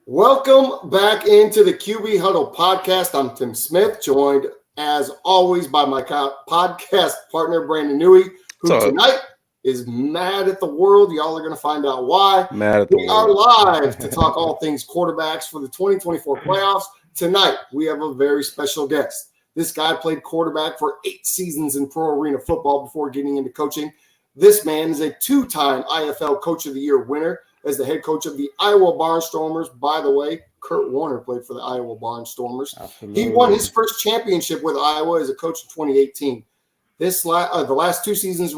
Welcome back into the QB Huddle podcast. I'm Tim Smith, joined as always by my podcast partner, Brandon Newey, who tonight is mad at the world. Y'all are going to find out why. We are live to talk all things quarterbacks for the 2024 playoffs. Tonight, we have a very special guest. This guy played quarterback for 8 seasons in pro arena football before getting into coaching. This man is a 2-time IFL Coach of the Year winner as the head coach of the Iowa Barnstormers. By the way, Kurt Warner played for the Iowa Barnstormers. Absolutely. He won his first championship with Iowa as a coach in 2018. The last 2 seasons,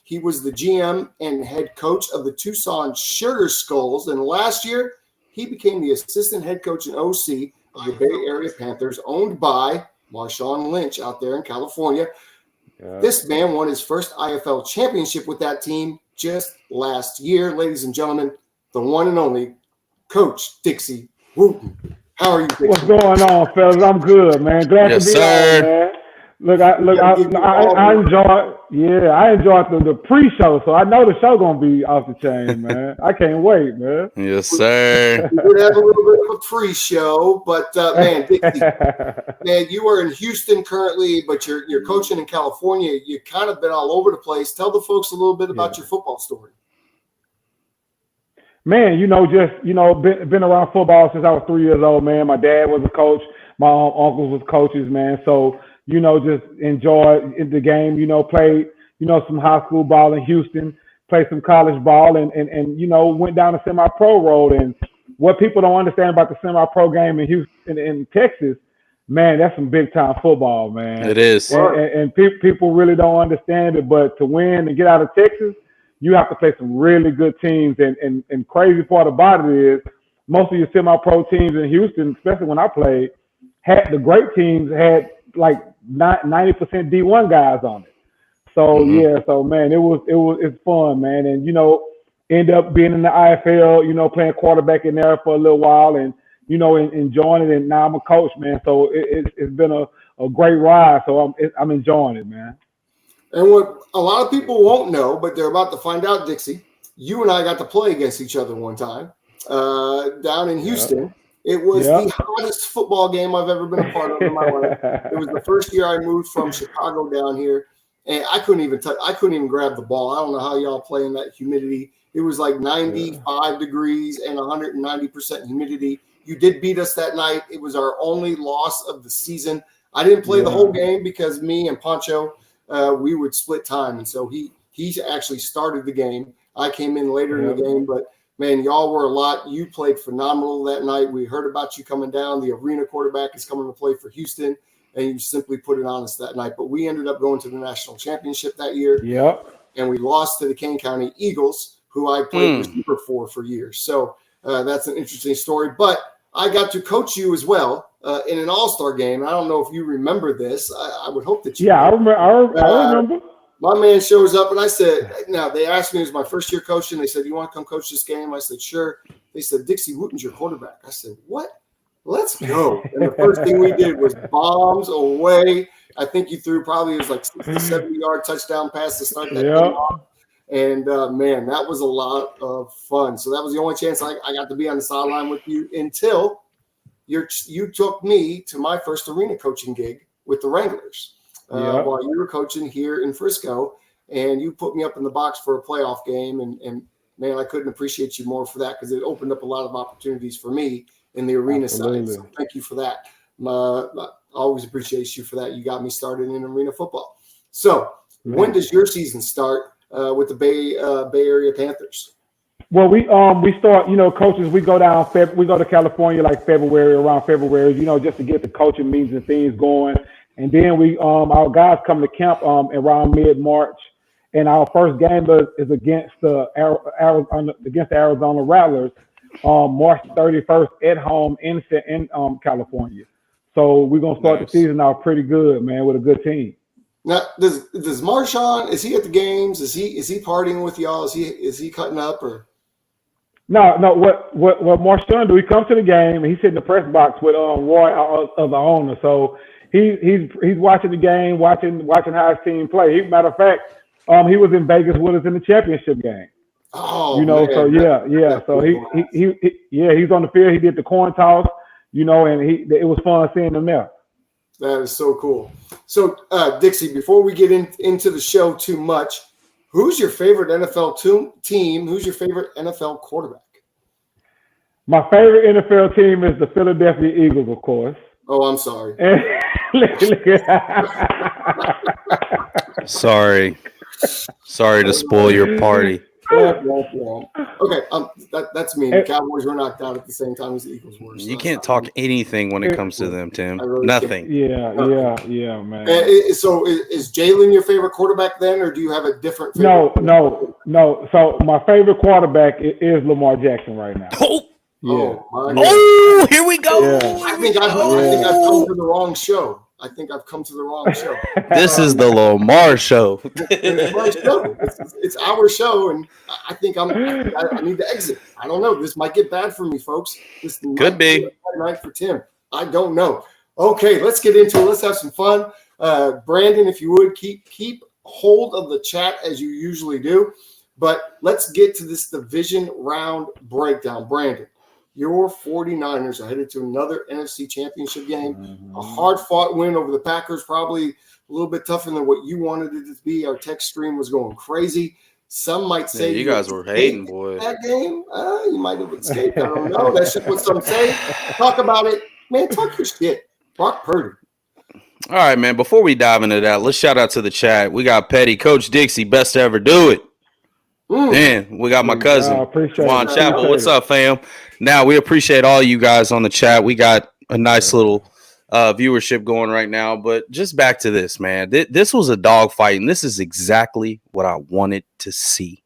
he was the GM and head coach of the Tucson Sugar Skulls. And last year, he became the assistant head coach and OC of the Bay Area Panthers, owned by Marshawn Lynch out there in California. Yeah. This man won his first IFL championship with that team just last year. Ladies and gentlemen, the one and only Coach Dixie Wooten. How are you, Dixie? What's going on, fellas? I'm good, man. Glad to be on, man. I enjoyed the pre-show, so I know the show gonna be off the chain, man. I can't wait, man. Yes, sir. We would have a little bit of a pre-show, but man, Dixie, man, you are in Houston currently, but you're coaching in California. You've kind of been all over the place. Tell the folks a little bit about your football story. Man, been around football since I was 3 years old, man. My dad was a coach. My uncles was coaches, man. So, just enjoyed the game, played, some high school ball in Houston, played some college ball and went down the semi-pro road. And what people don't understand about the semi-pro game in Houston, in Texas, man, that's some big-time football, man. It is. And people really don't understand it. But to win and get out of Texas, you have to play some really good teams. And crazy part about it is most of your semi-pro teams in Houston, especially when I played, the great teams had like 90% D1 guys on it. So so man, it's fun, man. And end up being in the IFL, playing quarterback in there for a little while and enjoying it. And now I'm a coach, man. So it's been a great ride. So I'm enjoying it, man. And what a lot of people won't know, but they're about to find out, Dixie, you and I got to play against each other one time down in Houston. Yep. It was the hottest football game I've ever been a part of in my life. It was the first year I moved from Chicago down here, and I couldn't even grab the ball. I don't know how y'all play in that humidity. It was like 95 degrees and 190% humidity. You did beat us that night. It was our only loss of the season. I didn't play the whole game because me and Pancho, we would split time, and so he actually started the game. I came in later in the game, but man, y'all were a lot. You played phenomenal that night. We heard about you coming down. The arena quarterback is coming to play for Houston, and you simply put it on us that night. But we ended up going to the national championship that year. Yep. And we lost to the Kane County Eagles, who I played receiver for years. So that's an interesting story. But I got to coach you as well in an all-star game. I don't know if you remember this. I would hope that you I remember. My man shows up, and I said, now, they asked me, it was my first year coaching. They said, you want to come coach this game? I said, sure. They said, Dixie Wooten's your quarterback. I said, what? Let's go. And the first thing we did was bombs away. I think you threw probably like 60, 70-yard touchdown pass to start that game off. And, man, that was a lot of fun. So that was the only chance I got to be on the sideline with you until you took me to my first arena coaching gig with the Wranglers. While you were coaching here in Frisco, and you put me up in the box for a playoff game. And man, I couldn't appreciate you more for that because it opened up a lot of opportunities for me in the arena side. So thank you for that. I always appreciate you for that. You got me started in arena football. So when does your season start with the Bay Area Panthers? Well, we start, coaches, we go to California like around February, just to get the coaching meetings and things going. And then our guys come to camp around mid-March, and our first game is against the Arizona Rattlers, March 31st at home in California. So we're gonna start the season out pretty good, man, with a good team. Now, does Marshawn, is he at the games? Is he partying with y'all? Is he cutting up or? No. What Marshawn do? He comes to the game and he's sitting in the press box with Roy, of the owner. So he's watching the game, watching how his team play. Matter of fact, he was in Vegas with us in the championship game. Oh, You know, man. so yeah. So he's on the field. He did the coin toss, and it was fun seeing him there. That is so cool. So, Dixie, before we get into the show too much, who's your favorite NFL team? Who's your favorite NFL quarterback? My favorite NFL team is the Philadelphia Eagles, of course. Oh, I'm sorry. Sorry to spoil your party. Okay, that's me. The Cowboys were knocked out at the same time as the Eagles were. So you can't talk anything when it comes to them, Tim. Really Nothing. Can't. Yeah, man. So is Jalen your favorite quarterback then, or do you have a different favorite? No. So my favorite quarterback is Lamar Jackson right now. Oh, here we go. Yeah. I think I've come to the wrong show. This is the Lamar show. It's our show, and I think I need to exit. I don't know. This might get bad for me, folks. This could be a bad night for Tim. I don't know. Okay, let's get into it. Let's have some fun. Brandon, if you would keep hold of the chat as you usually do, but let's get to this division round breakdown. Brandon, your 49ers are headed to another NFC Championship game. Mm-hmm. A hard-fought win over the Packers, probably a little bit tougher than what you wanted it to be. Our text stream was going crazy. Some might say you guys were hating, boy. That game, you might have escaped. I don't know. That's just what some say. Talk about it. Man, talk your shit. Brock Purdy. All right, man. Before we dive into that, let's shout out to the chat. We got Petty, Coach Dixie, best to ever do it. Man, we got my cousin, Juan Chapel. What's up, fam? Now, we appreciate all you guys on the chat. We got a nice little viewership going right now. But just back to this, man. This was a dogfight, and this is exactly what I wanted to see.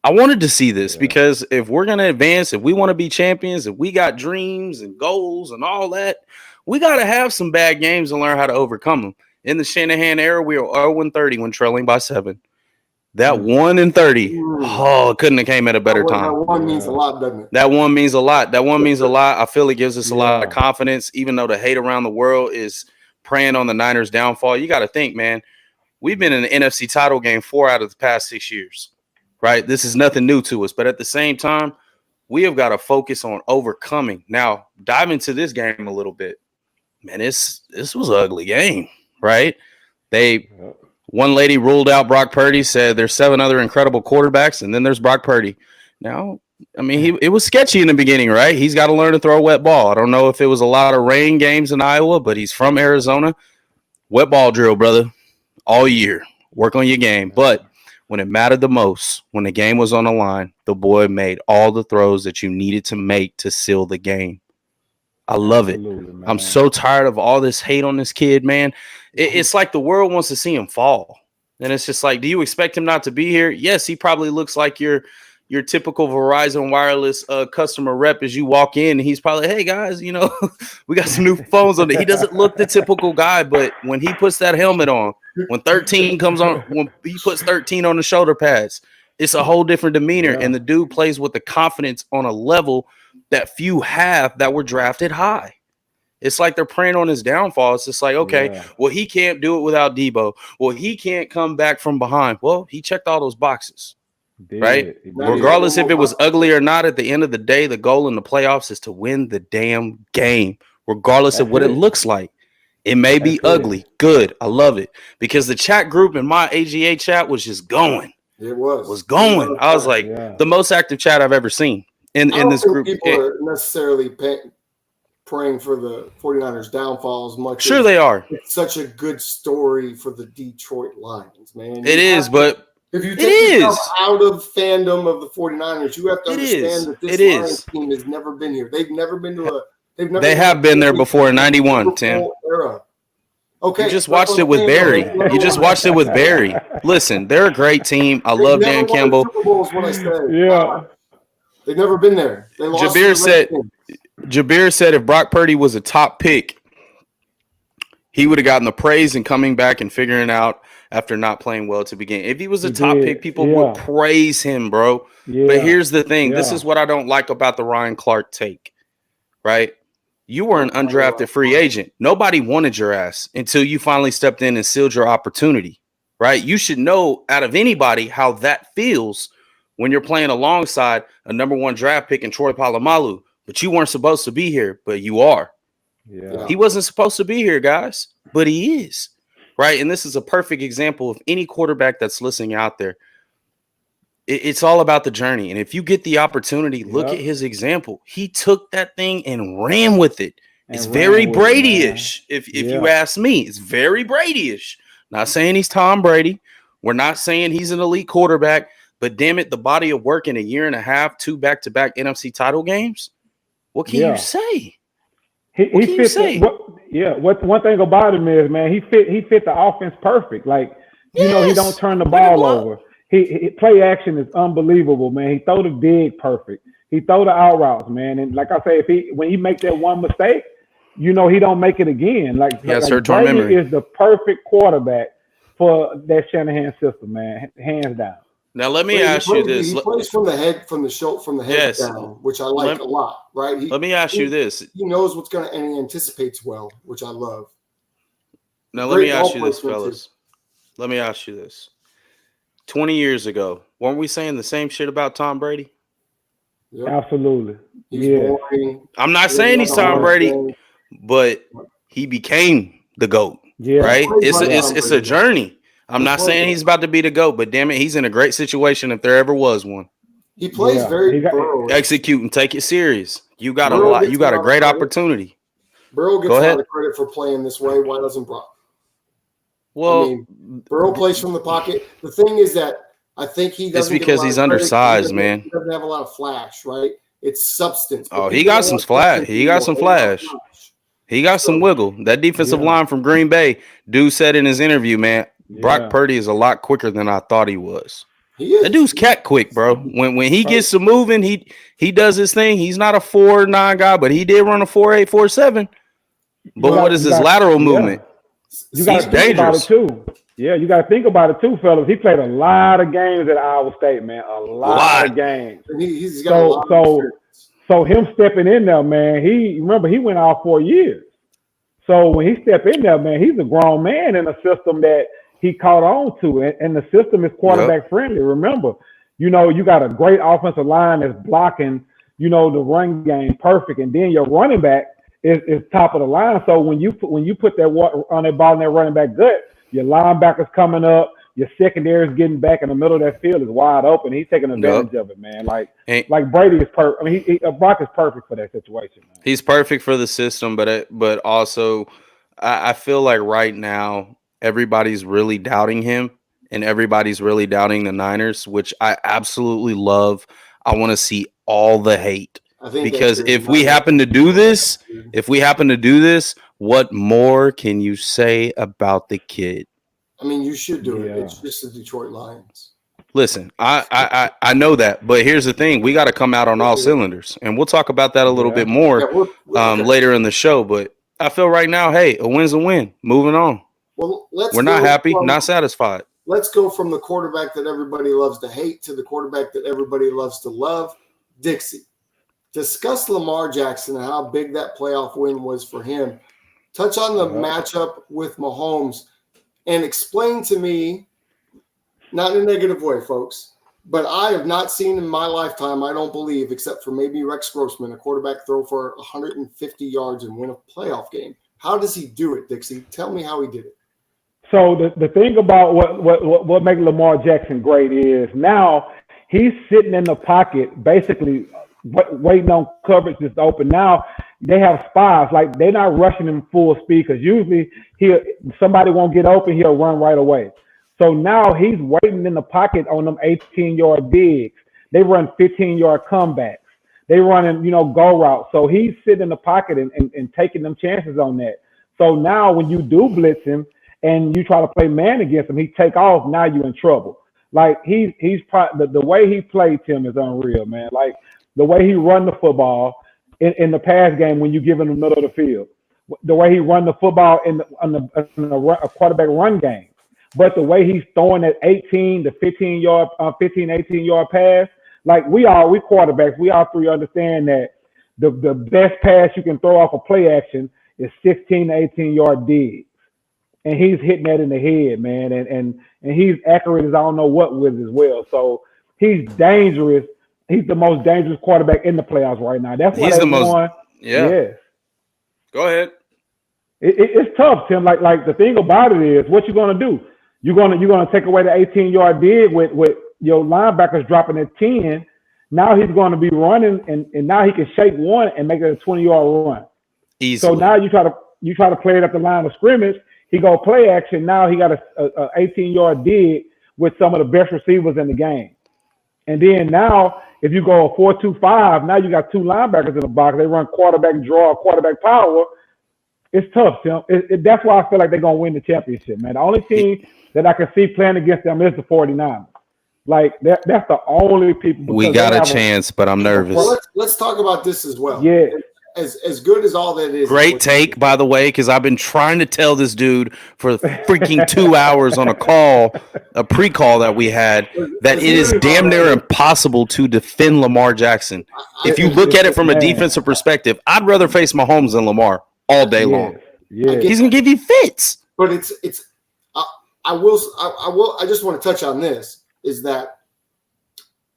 I wanted to see this because if we're going to advance, if we want to be champions, if we got dreams and goals and all that, we got to have some bad games and learn how to overcome them. In the Shanahan era, we were 0-30 when trailing by 7. That 1-30, it couldn't have came at a better time. That one means a lot, doesn't it? That one means a lot. I feel it gives us a lot of confidence, even though the hate around the world is preying on the Niners' downfall. You got to think, man, we've been in the NFC title game 4 out of the past 6 years, right? This is nothing new to us. But at the same time, we have got to focus on overcoming. Now, dive into this game a little bit. Man, this was an ugly game, right? One lady ruled out Brock Purdy, said there's 7 other incredible quarterbacks, and then there's Brock Purdy. Now, I mean, it was sketchy in the beginning, right? He's got to learn to throw a wet ball. I don't know if it was a lot of rain games in Iowa, but he's from Arizona. Wet ball drill, brother, all year. Work on your game. But when it mattered the most, when the game was on the line, the boy made all the throws that you needed to make to seal the game. I love it. Man. I'm so tired of all this hate on this kid, man. It's like the world wants to see him fall. And it's just like, do you expect him not to be here? Yes, he probably looks like your typical Verizon wireless customer rep as you walk in. And he's probably, hey, guys, we got some new phones on it. He doesn't look the typical guy. But when he puts that helmet on, when 13 comes on, when he puts 13 on the shoulder pads, it's a whole different demeanor. Yeah. And the dude plays with the confidence on a level that few have that were drafted high. It's like they're preying on his downfall. It's just like, okay, well, he can't do it without Debo. Well, he can't come back from behind. Well, he checked all those boxes, right? Regardless if it was ugly or not, at the end of the day, the goal in the playoffs is to win the damn game, regardless of what it looks like. It may be ugly. Good. I love it. Because the chat group in my AGA chat was just going. It was going. I was like, the most active chat I've ever seen. In this group, people are necessarily praying for the 49ers downfall as much. Sure, they are. It's such a good story for the Detroit Lions, man. It is, but if you take yourself out of fandom of the 49ers, you have to understand that this Lions team has never been here. They've never been to a. They have been there before in '91, Tim. Era. Okay, you just watched it with Barry. Listen, they're a great team. I love Dan Campbell. Super Bowl is what I said. They've never been there. They lost. Jabir said if Brock Purdy was a top pick, he would have gotten the praise and coming back and figuring out after not playing well to begin. If he was a top pick, people would praise him, bro. Yeah. But here's the thing. This is what I don't like about the Ryan Clark take, right? You were an undrafted free agent. Nobody wanted your ass until you finally stepped in and sealed your opportunity, right? You should know out of anybody how that feels when you're playing alongside a number 1 draft pick in Troy Polamalu, but you weren't supposed to be here, but you are. Yeah. He wasn't supposed to be here, guys, but he is, right? And this is a perfect example of any quarterback that's listening out there. It's all about the journey. And if you get the opportunity, look at his example. He took that thing and ran with it. It's very Brady-ish, if you ask me. It's very Brady-ish. Not saying he's Tom Brady. We're not saying he's an elite quarterback. But damn it, the body of work in a year and a half, 2 back-to-back NFC title games. What can you say? What can you say? One thing about him is, man, he fit the offense perfect. Like, you know, he don't turn the ball over. He play action is unbelievable, man. He throw the dig perfect. He throw the out routes, man. And like I say, when he make that one mistake, you know he don't make it again. Like Brady is the perfect quarterback for that Shanahan system, man, hands down. Now let me ask you this: he plays from the head, from the head down, which I like a lot, right? Let me ask you this: he knows what's going to, and he anticipates well, which I love. Now let me ask you this, fellas. Let me ask you this: 20 years ago, weren't we saying the same shit about Tom Brady? Yep. Absolutely. Boring. I'm not saying he's Tom Brady, but he became the GOAT. Yeah. Right? It's a journey. I'm not saying he's about to be the GOAT, but damn it, he's in a great situation if there ever was one. He plays execute and take it serious. You got You got a great opportunity. Burrow gets a lot of credit for playing this way. Why doesn't Brock? Well, I mean, Burrow plays from the pocket. The thing is that I think he doesn't. It's because he's undersized, man. He doesn't have a lot of flash, right? It's substance. Oh, he got some flash. He got some flash. He got some wiggle. That defensive line from Green Bay, dude said in his interview, man, Brock Purdy is a lot quicker than I thought he was. That dude's cat quick, bro. When he gets to moving, he does his thing. He's not a 4.9 guy, but he did run a 4.8, 4.7. But what is his lateral movement? You got to think about it too. Yeah, you got to think about it too, fellas. He played a lot of games at Iowa State, man. A lot of games. He's got a lot of so him stepping in there, man, he went all 4 years. So when he stepped in there, man, he's a grown man in a system that he caught on to. And the system is quarterback friendly. Remember, you know, you got a great offensive line that's blocking, you know, the run game perfect. And then your running back is top of the line. So when you put that on that ball in that running back gut, your linebackers coming up, your secondary is getting back in the middle of that field is wide open. He's taking advantage of it, man. Like Brady is perfect. I mean, Brock is perfect for that situation, man. He's perfect for the system, but also I feel like right now everybody's really doubting him and everybody's really doubting the Niners, which I absolutely love. I want to see all the hate. Because if we happen to do this, what more can you say about the kid? I mean, you should do it. It's just the Detroit Lions. Listen, I know that, but here's the thing: we got to come out on all cylinders, and we'll talk about that a little bit more later in the show. But I feel right now, hey, a win's a win. Moving on. Well, we're not happy, not satisfied. Let's go from the quarterback that everybody loves to hate to the quarterback that everybody loves to love, Dixie. Discuss Lamar Jackson and how big that playoff win was for him. Touch on the matchup with Mahomes and explain to me, not in a negative way, folks, but I have not seen in my lifetime, I don't believe, except for maybe Rex Grossman, a quarterback throw for 150 yards and win a playoff game. How does he do it, Dixie? Tell me how he did it. So the thing about what makes Lamar Jackson great is now he's sitting in the pocket basically waiting on coverage that's open. Now they have spies, like they're not rushing him full speed because usually somebody won't get open, he'll run right away. So now he's waiting in the pocket on them 18-yard digs. They run 15-yard comebacks. They running, go routes. So he's sitting in the pocket and taking them chances on that. So now when you do blitz him and you try to play man against him, he take off. Now you're in trouble. Like the way he played Tim is unreal, man. Like the way he run the football in the pass game when you give him the middle of the field, the way he run the football in a quarterback run game, but the way he's throwing that 18 to 18 yard pass, like we quarterbacks, we all three understand that the best pass you can throw off a play action is 16 to 18 yard digs. And he's hitting that in the head, man. And he's accurate as I don't know what with as well. So he's dangerous. He's the most dangerous quarterback in the playoffs right now. That's why they won. Yeah. Yes. Go ahead. It's tough, Tim. Like the thing about it is, what you gonna do? You're gonna take away the 18-yard dig with your linebackers dropping at 10. Now he's going to be running, and now he can shake one and make it a 20-yard run. Easily. So now you try to play it at the line of scrimmage. He go play action. Now he got a 18-yard dig with some of the best receivers in the game. And then now, if you go a 4-2-5, now you got two linebackers in the box. They run quarterback draw, quarterback power. It's tough, Tim. That's why I feel like they're going to win the championship, man. The only team that I can see playing against them is the 49ers. Like, that's the only people. We got a chance, but I'm nervous. Well, let's talk about this as well. Yeah. As good as all that is. Great take, by the way, because I've been trying to tell this dude for freaking 2 hours on a pre-call that we had, that it is damn near impossible to defend Lamar Jackson. If you look at it from a defensive perspective, I'd rather face Mahomes than Lamar all day long. Yeah. He's gonna give you fits. But I just want to touch on this, is that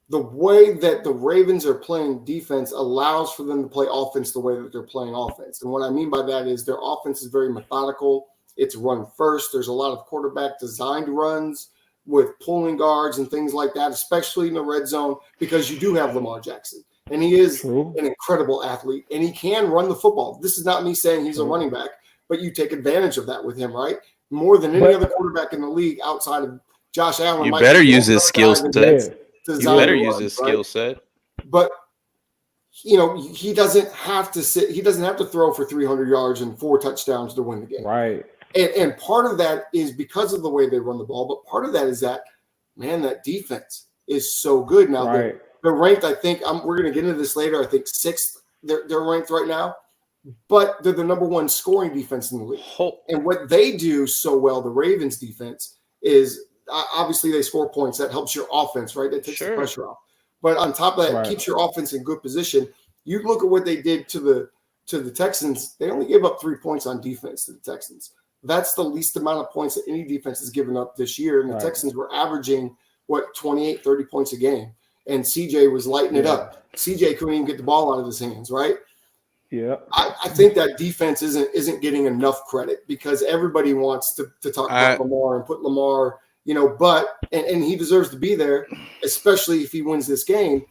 the way that the Ravens are playing defense allows for them to play offense the way that they're playing offense. And what I mean by that is their offense is very methodical. It's run first. There's a lot of quarterback designed runs with pulling guards and things like that, especially in the red zone, because you do have Lamar Jackson. And he is an incredible athlete, and he can run the football. This is not me saying he's a running back, but you take advantage of that with him, right? More than any other quarterback in the league outside of Josh Allen. You better use his skill set. You better use his skill set. But he doesn't have to sit. He doesn't have to throw for 300 yards and 4 touchdowns to win the game. Right. And part of that is because of the way they run the ball. But part of that is that, man, that defense is so good now. Right. They're ranked. I think we're going to get into this later. I think 6th. They're ranked right now. But they're the number 1 scoring defense in the league. And what they do so well, the Ravens defense, is obviously they score points. That helps your offense, right? That takes the pressure off. But on top of that, it keeps your offense in good position. You look at what they did to the Texans. They only gave up 3 points on defense to the Texans. That's the least amount of points that any defense has given up this year. And the Texans were averaging, 28, 30 points a game. And CJ was lighting it up. CJ couldn't even get the ball out of his hands, right? Yeah, I think that defense isn't getting enough credit because everybody wants to talk about Lamar and put Lamar, but he deserves to be there, especially if he wins this game.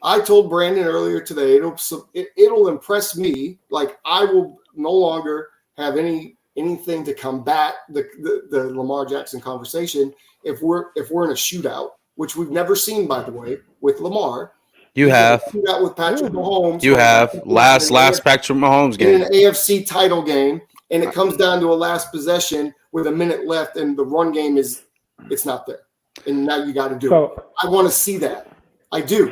I told Brandon earlier today, it'll impress me. Like, I will no longer have anything to combat the Lamar Jackson conversation if we're in a shootout, which we've never seen, by the way, with Lamar. You have that with Patrick Mahomes. You have last Patrick Mahomes game in an AFC title game, and it comes down to a last possession with a minute left, and the run game it's not there, and now you got to do it. I want to see that. I do.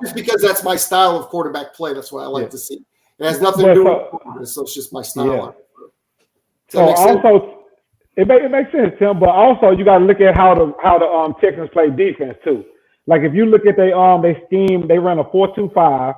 Just because that's my style of quarterback play. That's what I like to see. It has nothing to do with it, so it's just my style. It makes sense, Tim. But also you got to look at how the Texans play defense too. Like, if you look at they scheme, they run a 4-2-5,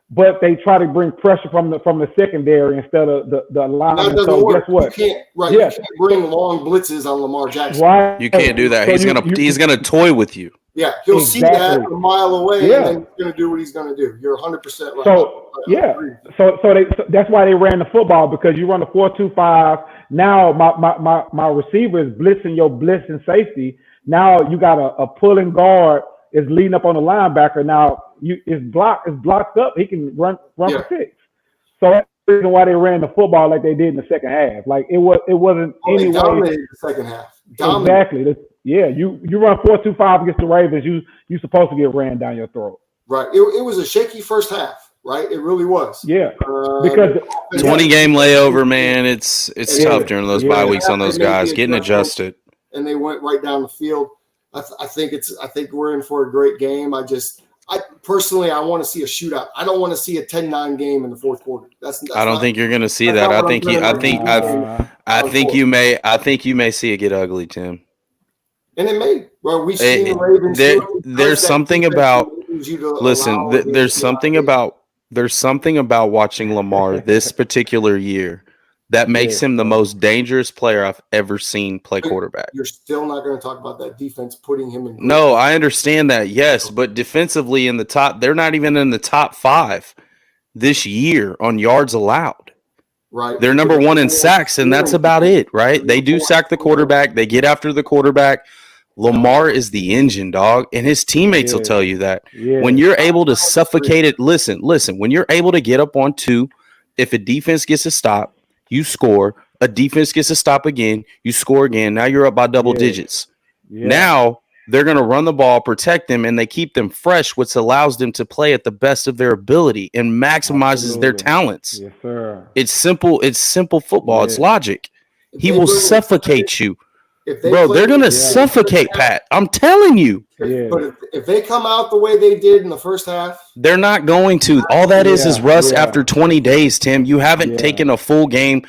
but they try to bring pressure from the secondary instead of the line. So guess what? You can't bring long blitzes on Lamar Jackson. Right. You can't do that. So he's gonna toy with you. Yeah, he'll see that a mile away, and then he's gonna do what he's gonna do. You're 100% right. So that's why they ran the football, because you run a 4-2-5. Now my receiver is blitzing your blitz and safety. Now you got a pulling guard is leading up on the linebacker. Now it's blocked up. He can run for 6. So that's the reason why they ran the football like they did in the second half. Like, it wasn't any way. Dominated the second half. Exactly. You run 4-2-5 against the Ravens. You supposed to get ran down your throat. Right. It was a shaky first half. Right. It really was. Yeah. Because 20-game layover, man. It's tough during those bye weeks on those guys getting adjusted. And they went right down the field. I think we're in for a great game. I personally want to see a shootout. I don't want to see a 10-9 game in the fourth quarter. I don't think you're going to see that. I think you may see it get ugly, Tim. And it may. Well, we've seen the Ravens. There's something about. Listen, there's something about watching Lamar this particular year that makes him the most dangerous player I've ever seen play quarterback. You're still not going to talk about that defense putting him in. No, I understand that. Yes, but defensively in the top, they're not even in the top 5 this year on yards allowed. Right. They're number 1 in sacks, and that's about it, right? They do sack the quarterback. They get after the quarterback. Lamar is the engine, dog, and his teammates will tell you that. Yeah. When you're able to suffocate it, listen, when you're able to get up on 2, if a defense gets a stop, you score. A defense gets a stop again, you score again. Now you're up by double digits. Yeah. Now they're going to run the ball, protect them, and they keep them fresh, which allows them to play at the best of their ability and maximizes their talents. Yes, sir. It's simple. It's simple football. Yeah. It's logic. He will suffocate you. Bro, they're going to suffocate Pat. I'm telling you. But if they come out the way they did in the first half. They're not going to. All that is rust after 20 days, Tim. You haven't taken a full game.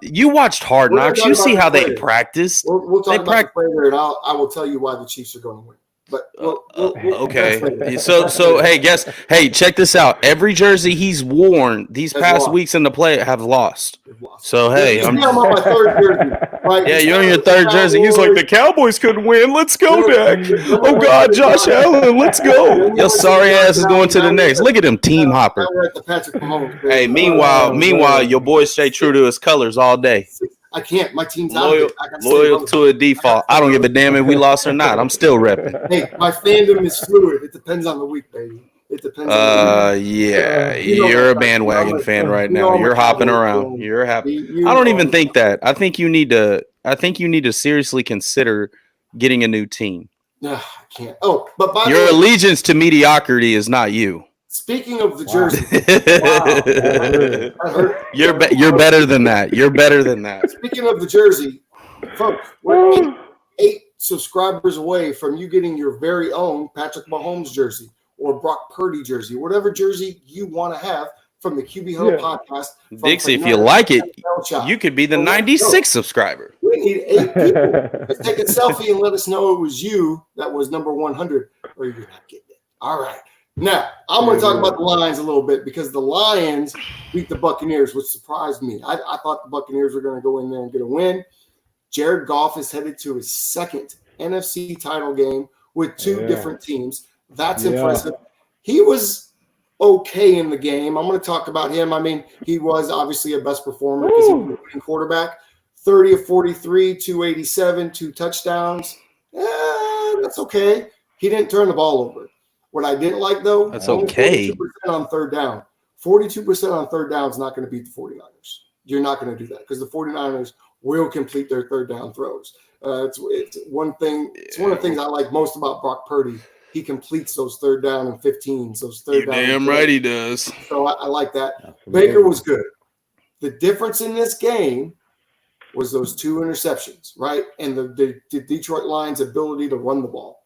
You watched Hard Knocks. You see how they practice. We'll talk about the player, and I will tell you why the Chiefs are going to win. But okay. So hey, check this out. Every jersey he's worn these past weeks in the play have lost. So hey, I'm on my 3rd jersey. Right? Yeah, you're on your 3rd jersey. He's like, the Cowboys couldn't win. Let's go, Dak. Oh God, Josh Allen, let's go. Your sorry ass is going to the next. Look at him, team hopper. Hey, meanwhile, your boy stay true to his colors all day. I can't. My team's loyal to a default. I don't give a damn if we lost or not. I'm still repping. Hey, my fandom is fluid. It depends on the week, baby. It depends. You're a bandwagon fan right now. You're hopping around. You're happy. I don't even think that. I think you need to seriously consider getting a new team. I can't. Oh, but by your allegiance to mediocrity is not you. Speaking of the jersey, you're better than that. You're better than that. Speaking of the jersey, folks, we're 8 subscribers away from you getting your very own Patrick Mahomes jersey or Brock Purdy jersey, whatever jersey you want to have from the QB Huddle podcast. Dixie, if you like it, you could be the 96th subscriber. We need 8 people. Let's take a selfie and let us know it was you that was number 100, or you're not getting it. All right. Now, I'm going to talk about the Lions a little bit because the Lions beat the Buccaneers, which surprised me. I thought the Buccaneers were going to go in there and get a win. Jared Goff is headed to his 2nd NFC title game with 2 different teams. That's impressive. He was okay in the game. I'm going to talk about him. I mean, he was obviously a best performer because he was a winning quarterback. 30 of 43, 287, 2 touchdowns. That's okay. He didn't turn the ball over. What I didn't like, though, that's okay. 42% on 3rd down. 42% on 3rd down is not going to beat the 49ers. You're not going to do that because the 49ers will complete their 3rd down throws. It's one thing. It's one of the things I like most about Brock Purdy. He completes those 3rd down and 15s. Those 3rd down. Damn right he does. So I like that. Absolutely. Baker was good. The difference in this game was those 2 interceptions, right? And the Detroit Lions' ability to run the ball.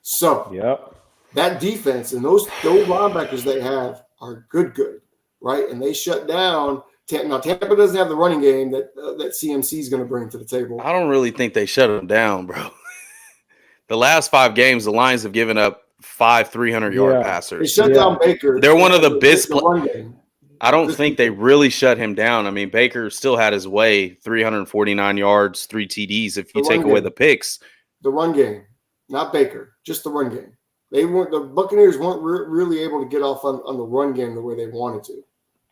So that defense and those linebackers they have are good, right? And they shut down. Now, Tampa doesn't have the running game that CMC is going to bring to the table. I don't really think they shut them down, bro. The last 5 games, the Lions have given up 5 300-yard passers. They shut down Baker. They're one of the best. I don't think they really shut him down. I mean, Baker still had his way, 349 yards, 3 TDs if you take away the picks. The run game, not Baker, just the run game. The Buccaneers weren't really able to get off on the run game the way they wanted to.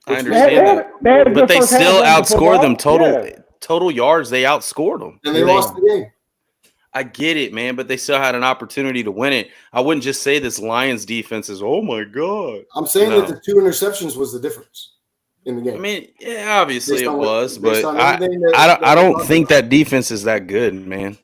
I understand that. But they still outscored them total yards. They outscored them. And they lost the game. I get it, man, but they still had an opportunity to win it. I wouldn't just say this Lions defense is, oh, my God. I'm saying that the 2 interceptions was the difference in the game. I mean, yeah, obviously it was, but I don't think that defense is that good, man.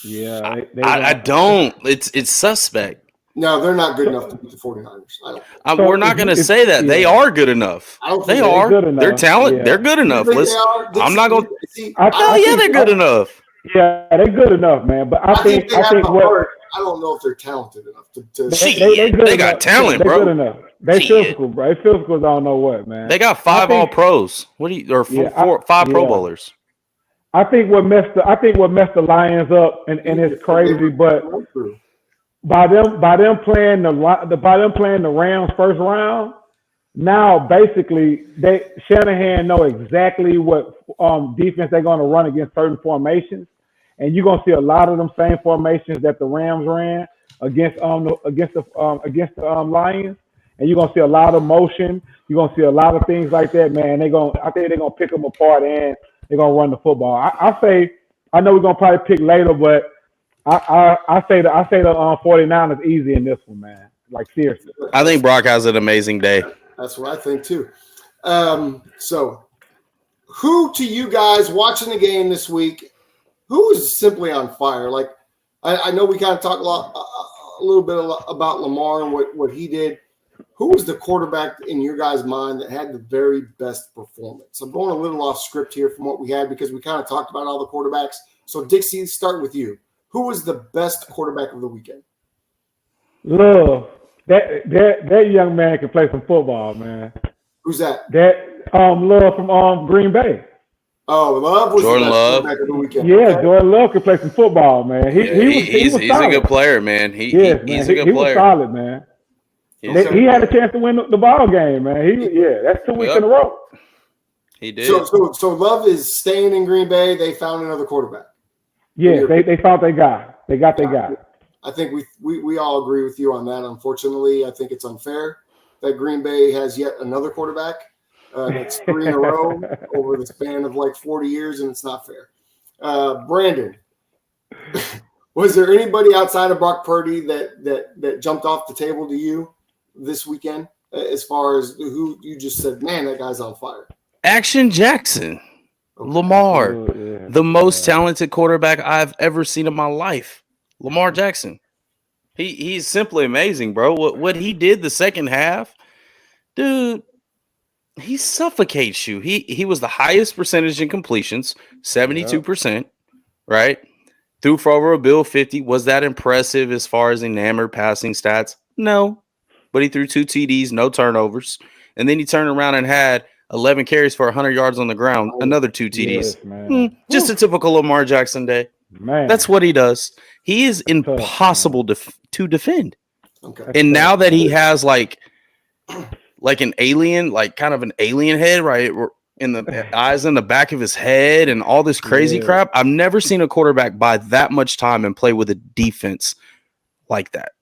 Yeah. I don't. It's suspect. No, they're not good enough to beat the 49ers. We're not going to say that. They are good enough. They are. They're talent. Yeah. They're good enough. I'm not going to – they're good enough. Yeah, they're good enough, man. But I think I don't know if they're talented enough to they got talent, bro. They're good enough. They physical, bro. They physicals, I don't know what, man. They got 5 all pros. What do you 5 Pro Bowlers? I think what messed the Lions up, and it's crazy, but by them playing the Rams first round, now basically Shanahan know exactly what defense they're going to run against certain formations, and you're going to see a lot of them same formations that the Rams ran against the Lions, and you're going to see a lot of motion. You're going to see a lot of things like that, man. I think they're going to pick them apart and they're going to run the football. I know we're going to probably pick later, but I say the 49ers easy in this one, man. Like, seriously. I think Brock has an amazing day. That's what I think too. So who to you guys watching the game this week, who is simply on fire? Like, I know we kind of talked a little bit about Lamar and what he did. Who was the quarterback in your guys' mind that had the very best performance? I'm going a little off script here from what we had because we kind of talked about all the quarterbacks. So, Dixie, start with you. Who was the best quarterback of the weekend? Love. That young man can play some football, man. Who's that? Love from Green Bay. Oh, Love was Jordan the best Love. quarterback of the weekend. Yeah, okay. Jordan Love can play some football, man. He's a good player, man. He's a good player. He was solid, man. He had a chance to win the ball game, man. That's 2 weeks in a row. He did. So Love is staying in Green Bay. They found another quarterback. Yeah, they found their guy. They got their guy. I think we all agree with you on that. Unfortunately, I think it's unfair that Green Bay has yet another quarterback. That's 3 in a row over the span of like 40 years, and it's not fair. Brandon, was there anybody outside of Brock Purdy that jumped off the table to you this weekend as far as who you just said, man, that guy's on fire? Action Jackson. Lamar, the most talented quarterback I've ever seen in my life. Lamar Jackson. He's simply amazing, bro. What he did the second half, dude, he suffocates you. He was the highest percentage in completions, 72%, right? Threw for over a bill 50. Was that impressive as far as enamored passing stats? No. But he threw 2 TDs, no turnovers. And then he turned around and had 11 carries for 100 yards on the ground, another 2 TDs. Just a typical Lamar Jackson day. Man. That's what he does. He is impossible to defend. Okay. And now that he has like an alien, like kind of an alien head, right? In the eyes in the back of his head and all this crazy crap. I've never seen a quarterback buy that much time and play with a defense like that.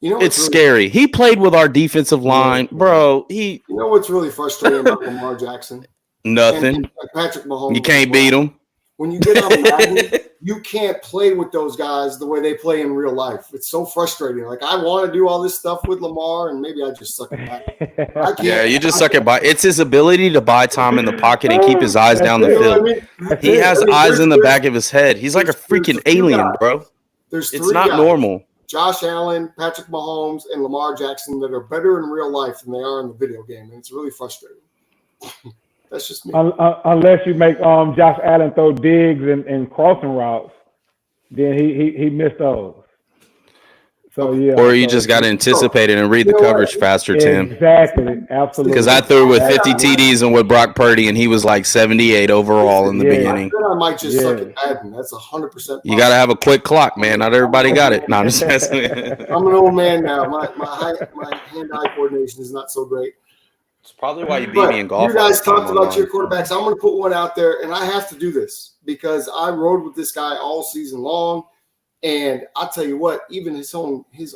You know, it's scary. He played with our defensive line, bro. You know what's really frustrating about Lamar Jackson? Nothing. And Patrick Mahomes. You can't beat him. When you get on Madden, you can't play with those guys the way they play in real life. It's so frustrating. Like, I want to do all this stuff with Lamar, and maybe I just suck at back. Yeah, you just suck at buy. It's his ability to buy time in the pocket and keep his eyes down the field. He has eyes in the back of his head. He's like a freaking alien, bro. It's not normal. Josh Allen, Patrick Mahomes, and Lamar Jackson that are better in real life than they are in the video game, and it's really frustrating. That's just me. Unless you make Josh Allen throw digs and crossing routes, then he missed those. So or you just got to anticipate it and read the coverage faster, Tim. Exactly, absolutely. Because I threw with 50 TDs and with Brock Purdy, and he was like 78 overall in the beginning. I might just suck at Madden. That's 100%. You got to have a quick clock, man. Not everybody got it. No, I'm just messing. I'm an old man now. My hand-eye coordination is not so great. It's probably why you beat me in golf. You guys talked about your quarterbacks. I'm going to put one out there, and I have to do this because I rode with this guy all season long. And I'll tell you what, even his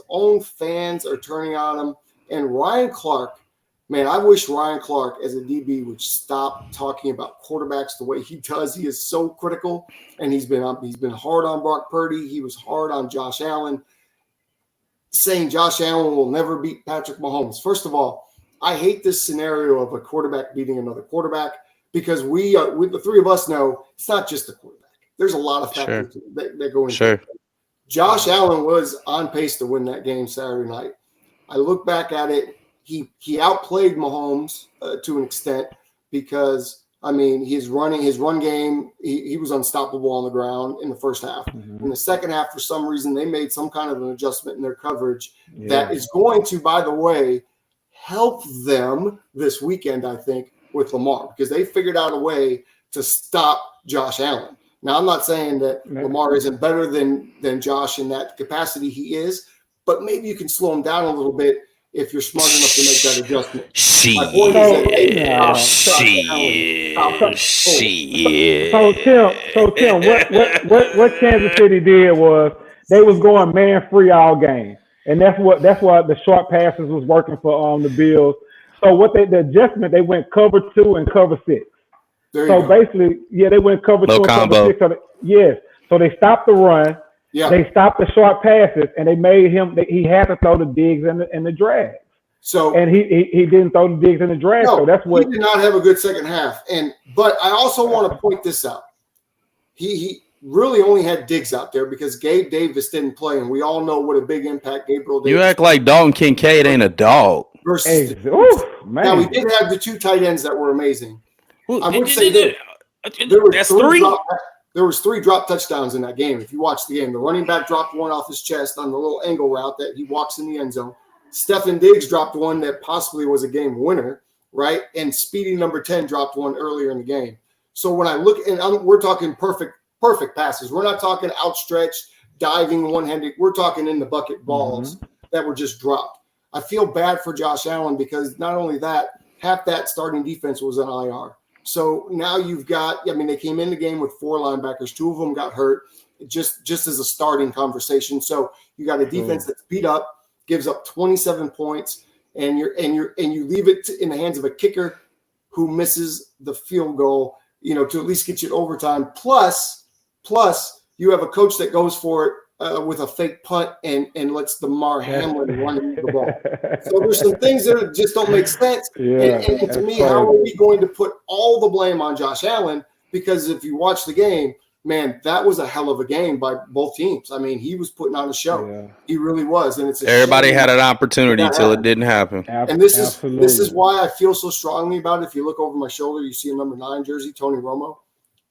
own fans are turning on him. And Ryan Clark, man, I wish Ryan Clark as a DB would stop talking about quarterbacks the way he does. He is so critical, and he's been hard on Brock Purdy. He was hard on Josh Allen, saying Josh Allen will never beat Patrick Mahomes. First of all, I hate this scenario of a quarterback beating another quarterback because we the three of us know it's not just the quarterback. There's a lot of factors that go into it. Josh Allen was on pace to win that game Saturday night. I look back at it. He outplayed Mahomes to an extent because, I mean, his run game, he was unstoppable on the ground in the first half. In the second half, for some reason, they made some kind of an adjustment in their coverage that is going to, by the way, help them this weekend, I think, with Lamar because they figured out a way to stop Josh Allen. Now, I'm not saying that Lamar isn't better than Josh in that capacity he is, but maybe you can slow him down a little bit if you're smart enough to make that adjustment. Shit. So Tim, what Kansas City did was they was going man free all game, and that's why the short passes was working for the Bills. So the adjustment, they went cover 2 and cover 6. So basically, they went cover 2 and cover 6. So they stopped the run. Yeah. They stopped the short passes, and they made him. He had to throw the digs and the drags. And he didn't throw the digs and the drags. No, so that's what he did not have a good second half. But I also want to point this out. He really only had Diggs out there because Gabe Davis didn't play, and we all know what a big impact Gabriel Davis. You act like Dalton Kincaid ain't a dog. Now we did have the 2 tight ends that were amazing. I would say there was 3 drop touchdowns in that game. If you watch the game, the running back dropped one off his chest on the little angle route that he walks in the end zone. Stefan Diggs dropped one that possibly was a game winner, right? And Speedy number 10 dropped one earlier in the game. So when I look, and we're talking perfect passes. We're not talking outstretched, diving, one-handed. We're talking in the bucket balls that were just dropped. I feel bad for Josh Allen because not only that, half that starting defense was an IR. So now you've got, they came in the game with 4 linebackers. 2 of them got hurt just as a starting conversation. So you got a defense that's beat up, gives up 27 points, and you leave it in the hands of a kicker who misses the field goal, to at least get you to overtime. Plus you have a coach that goes for it with a fake punt and lets DeMar Hamlin run the ball. So there's some things that just don't make sense. And to me, how are we going to put all the blame on Josh Allen? Because if you watch the game, man, that was a hell of a game by both teams. He was putting on a show. Yeah. He really was. And everybody had an opportunity till it didn't happen. And this is why I feel so strongly about it. If you look over my shoulder, you see a number 9 jersey, Tony Romo.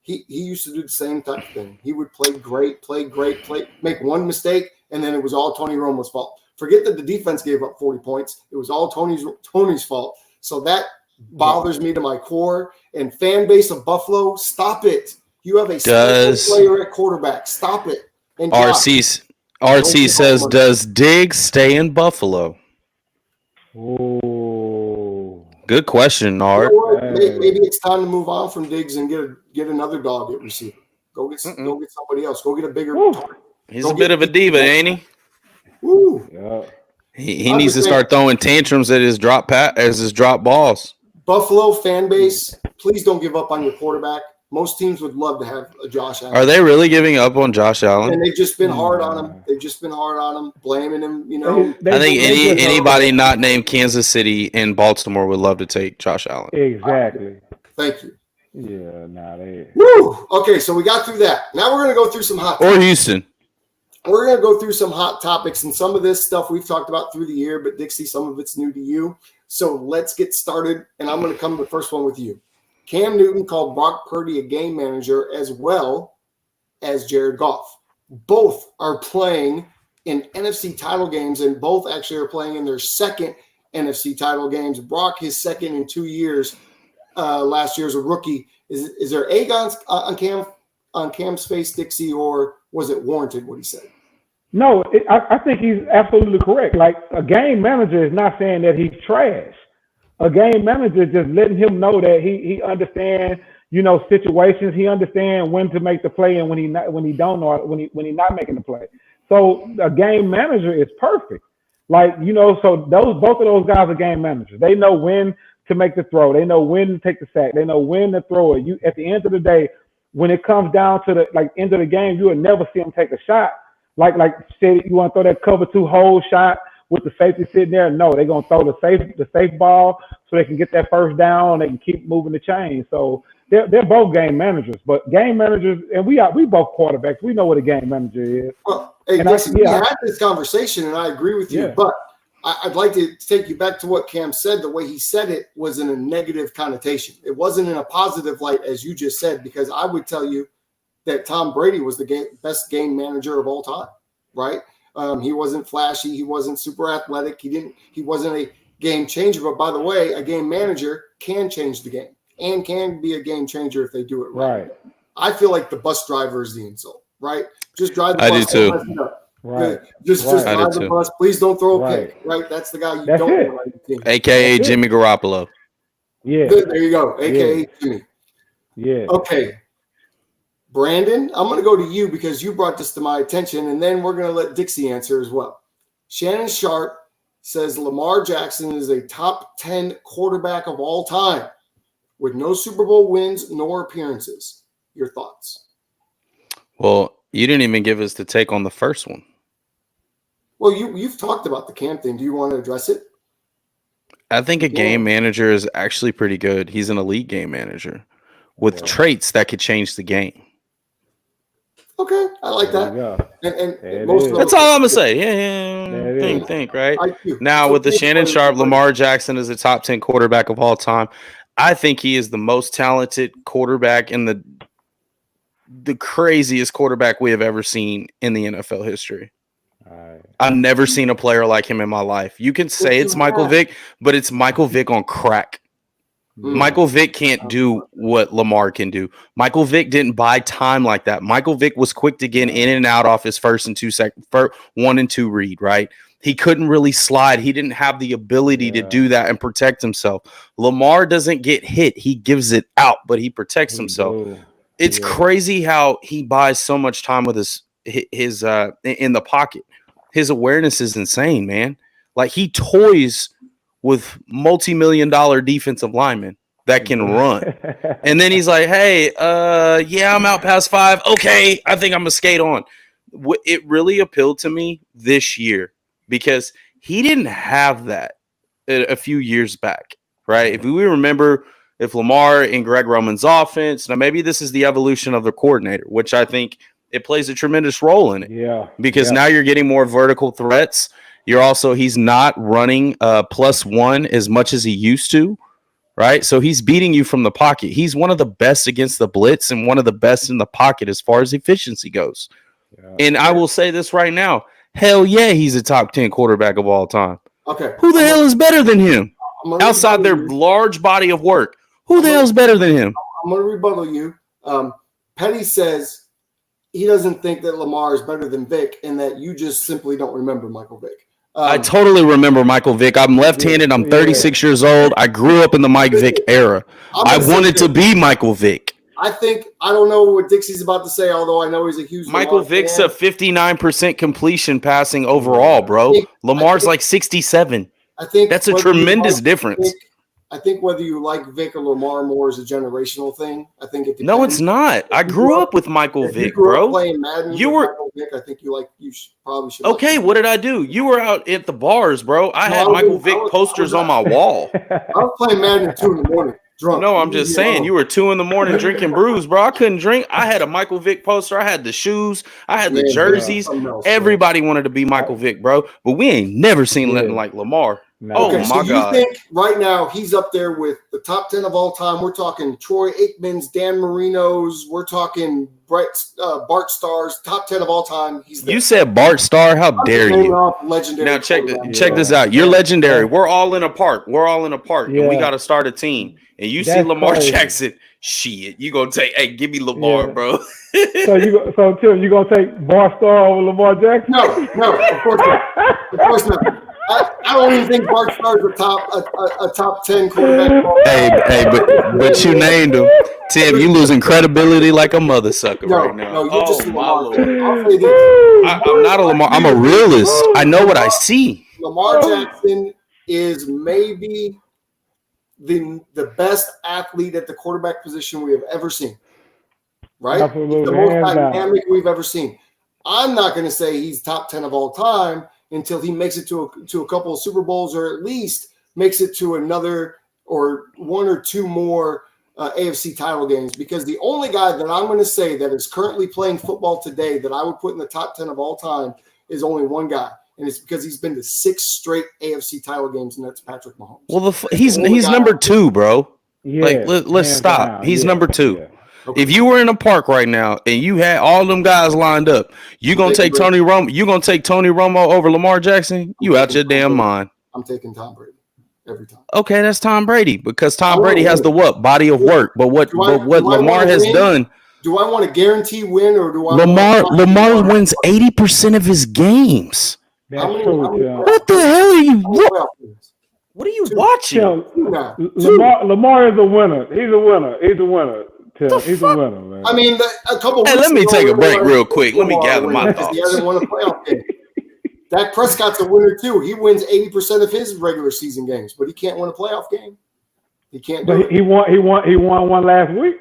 He used to do the same type of thing. He would play great, make one mistake, and then it was all Tony Romo's fault. Forget that the defense gave up 40 points. It was all Tony's fault. So that bothers me to my core. And fan base of Buffalo, stop it. You have a player at quarterback. Stop it. And RC says, does Diggs stay in Buffalo? Oh, good question, Art. Maybe it's time to move on from Diggs and get another dog at receiver. Go get somebody else. Go get a bigger target. He's a bit of a diva, ain't he? Woo. Yeah. He needs to start throwing tantrums at his drop balls. Buffalo fan base, please don't give up on your quarterback. Most teams would love to have a Josh Allen. Are they really giving up on Josh Allen? And they've just been hard on him. Blaming him. I think anybody not named Kansas City and Baltimore would love to take Josh Allen. Exactly. Thank you. Yeah, Woo! Okay, so we got through that. Now we're going to go through some hot topics. Or Houston. We're going to go through some hot topics, and some of this stuff we've talked about through the year, but Dixie, some of it's new to you. So let's get started, and I'm going to come to the first one with you. Cam Newton called Brock Purdy a game manager as well as Jared Goff. Both are playing in NFC title games, and both actually are playing in their second NFC title games. Brock, his second in 2 years, last year as a rookie. Is there egg on Cam's face, Dixie, or was it warranted what he said? No, I think he's absolutely correct. Like, a game manager is not saying that he's trash. A game manager just letting him know that he understands, situations. He understands when to make the play and when he don't know when he not making the play. So a game manager is perfect. Like, so both of those guys are game managers. They know when to make the throw. They know when to take the sack. They know when to throw it. At the end of the day, when it comes down to the end of the game, you will never see them take a shot. Like said, you want to throw that cover 2 hole shot with the safety sitting there? No, they're gonna throw the safe ball so they can get that first down. They can keep moving the chain. So they're both game managers. But game managers, and we both quarterbacks. We know what a game manager is. Well, hey, we had this conversation, and I agree with you. Yeah. But I'd like to take you back to what Cam said. The way he said it was in a negative connotation. It wasn't in a positive light, as you just said, because I would tell you that Tom Brady was the best game manager of all time, right? He wasn't flashy. He wasn't super athletic. He wasn't a game changer. But by the way, a game manager can change the game and can be a game changer if they do it right. I feel like the bus driver is the insult, right? Just drive the bus. I do too. Right. Just ride the bus. Please don't throw a pick. Right. That's the guy you don't want to ride the team. AKA Jimmy Garoppolo. Yeah. There you go. AKA Jimmy. Yeah. Okay. Brandon, I'm going to go to you because you brought this to my attention, and then we're going to let Dixie answer as well. Shannon Sharp says Lamar Jackson is a top 10 quarterback of all time with no Super Bowl wins nor appearances. Your thoughts? Well, you didn't even give us the take on the first one. Well, you've talked about the Cam thing. Do you want to address it? I think a game manager is actually pretty good. He's an elite game manager with traits that could change the game. Okay, I like that. And that's all I'm gonna say. Yeah. Think right now with the Shannon Sharp, Lamar Jackson is a top 10 quarterback of all time. I think he is the most talented quarterback and the craziest quarterback we have ever seen in the NFL history. I've never seen a player like him in my life. You can say it's Michael Vick, but it's Michael Vick on crack. Michael Vick can't do what Lamar can do. Michael Vick didn't buy time like that. Michael Vick was quick to get in and out off his first 1 and 2 read, right? He couldn't really slide. He didn't have the ability to do that and protect himself. Lamar doesn't get hit. He gives it out, but he protects himself. It's crazy how he buys so much time with his in the pocket. His awareness is insane, man. Like he toys with multi-million-dollar defensive linemen that can run. And then he's like, hey, I'm out past 5. Okay, I think I'm going to skate on. It really appealed to me this year because he didn't have that a few years back, right? If we remember, if Lamar and Greg Roman's offense, now maybe this is the evolution of the coordinator, which I think it plays a tremendous role in it. Yeah. Because now you're getting more vertical threats. He's not running +1 as much as he used to, right? So he's beating you from the pocket. He's one of the best against the blitz and one of the best in the pocket as far as efficiency goes. Yeah. And I will say this right now. Hell yeah, he's a top 10 quarterback of all time. Okay. Who the hell is better than him? Outside their large body of work. Who the hell is better than him? I'm going to rebuttal you. Petty says he doesn't think that Lamar is better than Vic and that you just simply don't remember Michael Vick. I totally remember Michael Vick. I'm left-handed. I'm 36 years old. I grew up in the Mike Vick era. I wanted to be Michael Vick. I don't know what Dixie's about to say, although I know he's a huge Michael Lamar Vick's fan. a 59% completion passing overall, bro. Lamar's like 67. I think that's a tremendous difference. I think whether you like Vic or Lamar more is a generational thing. I think it depends. No, it's not. I grew up with Michael Vick, bro. Playing Madden Michael Vick, I think you probably should. Okay, what did I do? You were out at the bars, bro. I had Michael Vick posters on my wall. I was playing Madden at 2 a.m. drunk. No, I'm just saying you were 2 a.m. drinking brews, bro. I couldn't drink. I had a Michael Vick poster. I had the shoes. I had the jerseys. Everybody wanted to be Michael Vick, bro. But we ain't never seen nothing like Lamar. No. Okay, my God. You think right now he's up there with the top 10 of all time? We're talking Troy Aikman's, Dan Marino's. We're talking Bart Starr's, top 10 of all time. He's there. You said Bart Starr? How dare you? Legendary. Now check this out. You're legendary. We're all in a park. And we got to start a team. And you see Lamar Jackson. Shit, you gonna take? Hey, give me Lamar, bro. so Tim, you gonna take Bart Starr over Lamar Jackson? No, of course not. Of course not. I don't even think Bart Starr's a top 10 quarterback. Hey, but you named him. Tim, you losing credibility like a mother sucker right now. No, you're just Lamar. I'm not a Lamar. I'm a realist. I know what I see. Lamar Jackson is maybe the best athlete at the quarterback position we have ever seen. Right? Absolutely. The most dynamic we've ever seen. I'm not going to say he's top 10 of all time until he makes it to a couple of Super Bowls, or at least makes it to another or 1 or 2 more AFC title games. Because the only guy that I'm going to say that is currently playing football today that I would put in the top 10 of all time is only one guy, and it's because he's been to 6 straight AFC title games, and that's Patrick Mahomes. Well, he's number 2, bro. Yeah, let's stop. Down. He's number 2. Yeah. Okay. If you were in a park right now and you had all them guys lined up, you gonna take Tony Romo? You gonna take Tony Romo over Lamar Jackson? You out your damn mind. I'm taking Tom Brady every time. Okay, that's Tom Brady because Tom Brady has the body of work. But what Lamar has done, Do I want a guarantee win or do I? Lamar wins 80% of his games. That's true. What the hell are you? What are you watching? Lamar is a winner. He's a winner. He's a winner. He's a winner, man. I mean, a couple. Hey, let me take a break real quick. Let me gather my thoughts. He hasn't won a playoff game. Dak Prescott's a winner too. He wins 80% of his regular season games, but he can't win a playoff game. He can't. He won one last week.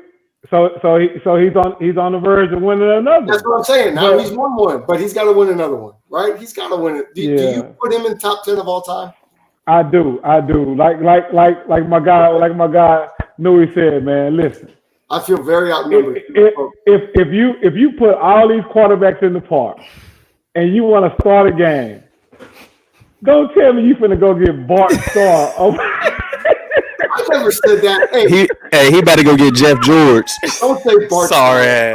So he's on the verge of winning another. That's what I'm saying. Now he's won one, but he's got to win another one, right? He's got to win it. Do you put him in top 10 of all time? I do. Like my guy Nui said, man. Listen, I feel very outnumbered. If you put all these quarterbacks in the park and you want to start a game, don't tell me you finna go get Bart Starr. I never said that. He about to go get Jeff George. Don't say Bart. Sorry.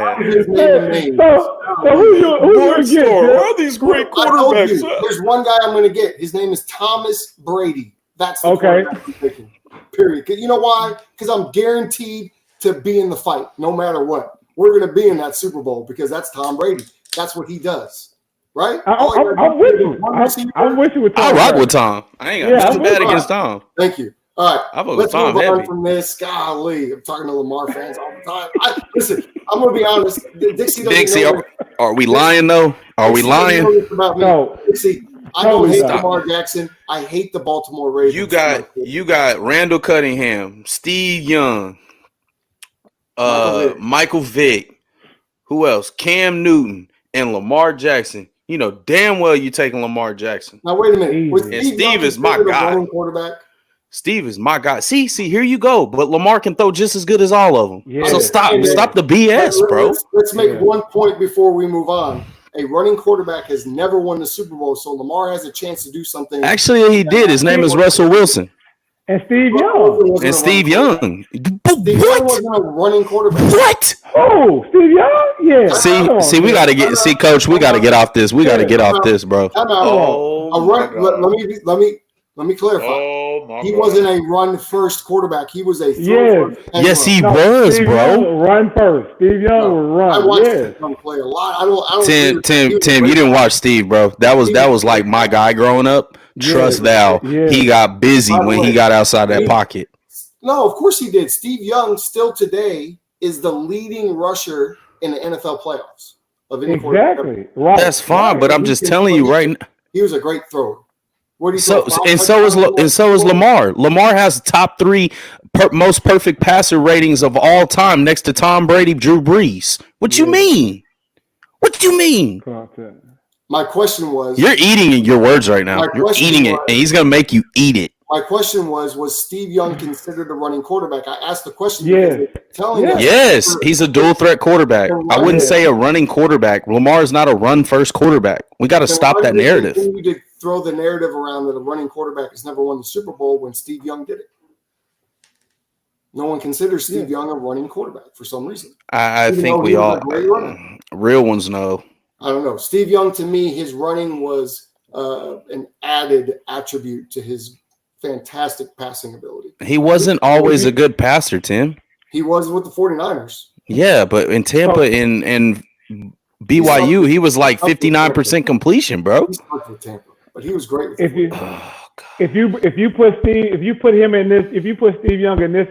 So who you gonna get? All these great quarterbacks. There's one guy I'm gonna get. His name is Thomas Brady. That's the quarterback I'm picking. Period. You know why? Because I'm guaranteed to be in the fight no matter what. We're gonna be in that Super Bowl because that's Tom Brady. That's what he does. Right? I'm with you. I'm with you with Tom. I rock with Tom. I ain't got nothing bad against Tom. Thank you. All right, let's move on from this. Golly, I'm talking to Lamar fans all the time. Listen, I'm going to be honest. Dixie, are we lying though? Are we lying? No, Dixie, I don't hate Lamar Jackson. I hate the Baltimore Ravens. You got Randall Cunningham, Steve Young, Michael Vick. Who else? Cam Newton and Lamar Jackson. You know damn well you taking Lamar Jackson. Now wait a minute. Steve is my guy. Quarterback. Steve is my guy. See, here you go. But Lamar can throw just as good as all of them. Yeah. So stop the BS, bro. Let's make one point before we move on. A running quarterback has never won the Super Bowl, so Lamar has a chance to do something. Actually, he did. His name is Russell Wilson. And Steve Young. And Steve Young. Steve Young wasn't a running quarterback. What? Oh, Steve Young? Yeah. See, we got to get. See, Coach, we got to get off this. We got to get off this, bro. Let me clarify. He wasn't a run-first quarterback. He was a throw-first. Yes, he was, Steve bro. Young run first. Steve Young will run. I watched him play a lot. I don't. Tim, you didn't watch Steve, bro. That was like my guy growing up. Trust thou. He got busy when he got outside that pocket. No, of course he did. Steve Young still today is the leading rusher in the NFL playoffs of any quarterback. Exactly. Right. That's fine, but I'm just telling you right now. He was a great thrower. So is Lamar. Lamar has top 3 most perfect passer ratings of all time, next to Tom Brady, Drew Brees. What you mean? What you mean? My question was, you're eating your words right now. You're eating it, and he's gonna make you eat it. My question was Steve Young considered a running quarterback? I asked the question. Yes, he's a dual threat quarterback. I wouldn't say a running quarterback. Lamar is not a run first quarterback. We got to stop that narrative. You to throw the narrative around that a running quarterback has never won the Super Bowl when Steve Young did it. No one considers Steve Young a running quarterback for some reason. I think we all real ones know. I don't know. Steve Young, to me, his running was an added attribute to his fantastic passing ability. He wasn't always a good passer, Tim. He was with the 49ers. Yeah, but in Tampa and BYU, he was like 59% completion, bro. He started with Tampa, but he was great with if you put Steve Young in this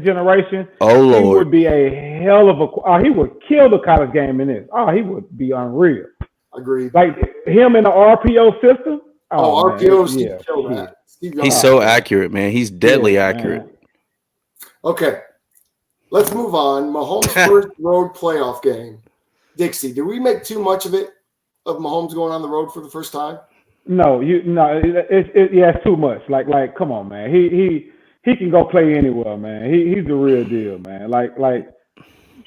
generation, Lord, he would be a hell of a. He would kill the college game in this. He would be unreal. Agreed. Like him in the RPO system. RPO, kill that. He's so accurate, man. He's deadly accurate. Man. Okay, let's move on. Mahomes' first road playoff game. Dixie, did we make too much of it, of Mahomes going on the road for the first time? No, it's too much. Like, come on, man. He can go play anywhere, man. He's the real deal, man.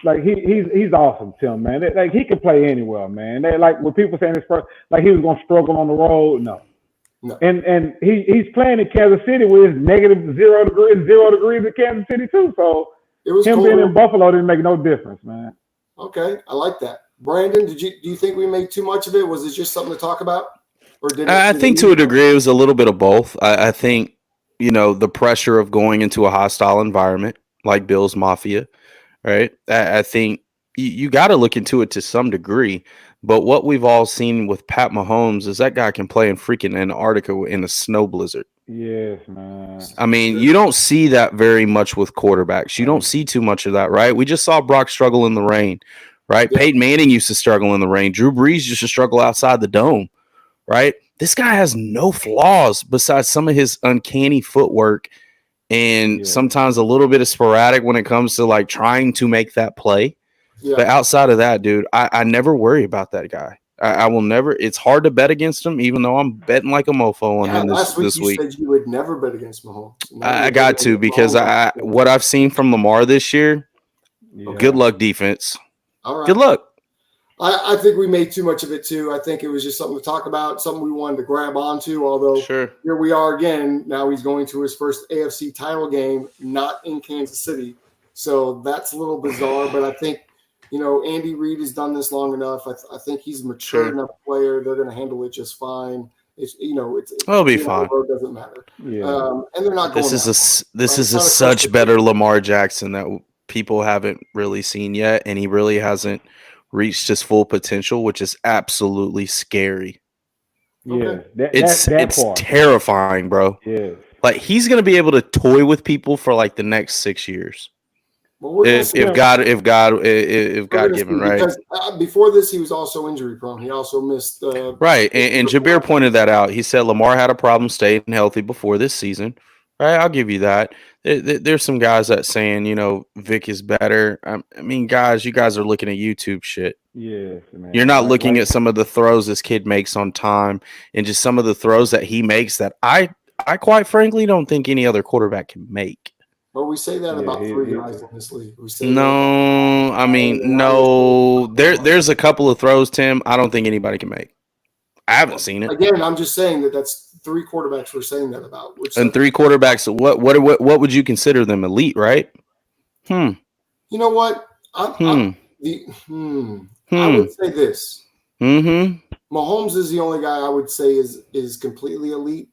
He's awesome, Tim, man. Like he can play anywhere, man. Like when people saying this first, like he was gonna struggle on the road, no. And he's playing in Kansas City where it's -0 degrees in Kansas City too. So it was him cold. being in Buffalo didn't make no difference, man. Okay, I like that. Brandon, do you think we made too much of it? Was it just something to talk about? Or I think to a degree it was a little bit of both. I think, the pressure of going into a hostile environment like Bill's Mafia, right? I think, you got to look into it to some degree. But what we've all seen with Pat Mahomes is that guy can play in freaking Antarctica in a snow blizzard. Yes, man. I mean, you don't see that very much with quarterbacks. You don't see too much of that, right? We just saw Brock struggle in the rain, right? Yeah. Peyton Manning used to struggle in the rain. Drew Brees used to struggle outside the dome, right? This guy has no flaws besides some of his uncanny footwork and sometimes a little bit of sporadic when it comes to like trying to make that play. Yeah. But outside of that, dude, I never worry about that guy. I will never. It's hard to bet against him, even though I'm betting like a mofo on him this week. You said you would never bet against Mahomes. I got to because what I've seen from Lamar this year. Good luck, defense. All right. Good luck. I think we made too much of it too. I think it was just something to talk about, something we wanted to grab onto. Although here we are again. Now he's going to his first AFC title game, not in Kansas City. So that's a little bizarre. But I think, Andy Reid has done this long enough. I think he's a mature enough player. They're going to handle it just fine. It'll be fine. It doesn't matter. Yeah. And they're not going. This is a such better Lamar Jackson that people haven't really seen yet, and he really hasn't reached his full potential, which is absolutely scary. Yeah, it's terrifying, bro. Yeah, like he's gonna be able to toy with people for like the next 6 years. Well, if God given, right? Because before this, he was also injury prone. He also missed. Right, and Jabir pointed that out. He said Lamar had a problem staying healthy before this season. Right, I'll give you that. There's some guys that saying, Vic is better. I mean, guys, you guys are looking at YouTube shit. Yes, man. You're not looking at some of the throws this kid makes on time and just some of the throws that he makes that I quite frankly don't think any other quarterback can make. Well, we say that about three guys in this league. There's a couple of throws, Tim, I don't think anybody can make. I haven't seen it. Again, I'm just saying that's three quarterbacks we're saying that about. And three quarterbacks, what would you consider them? Elite, right? You know what? I would say this. Mahomes is the only guy I would say is completely elite.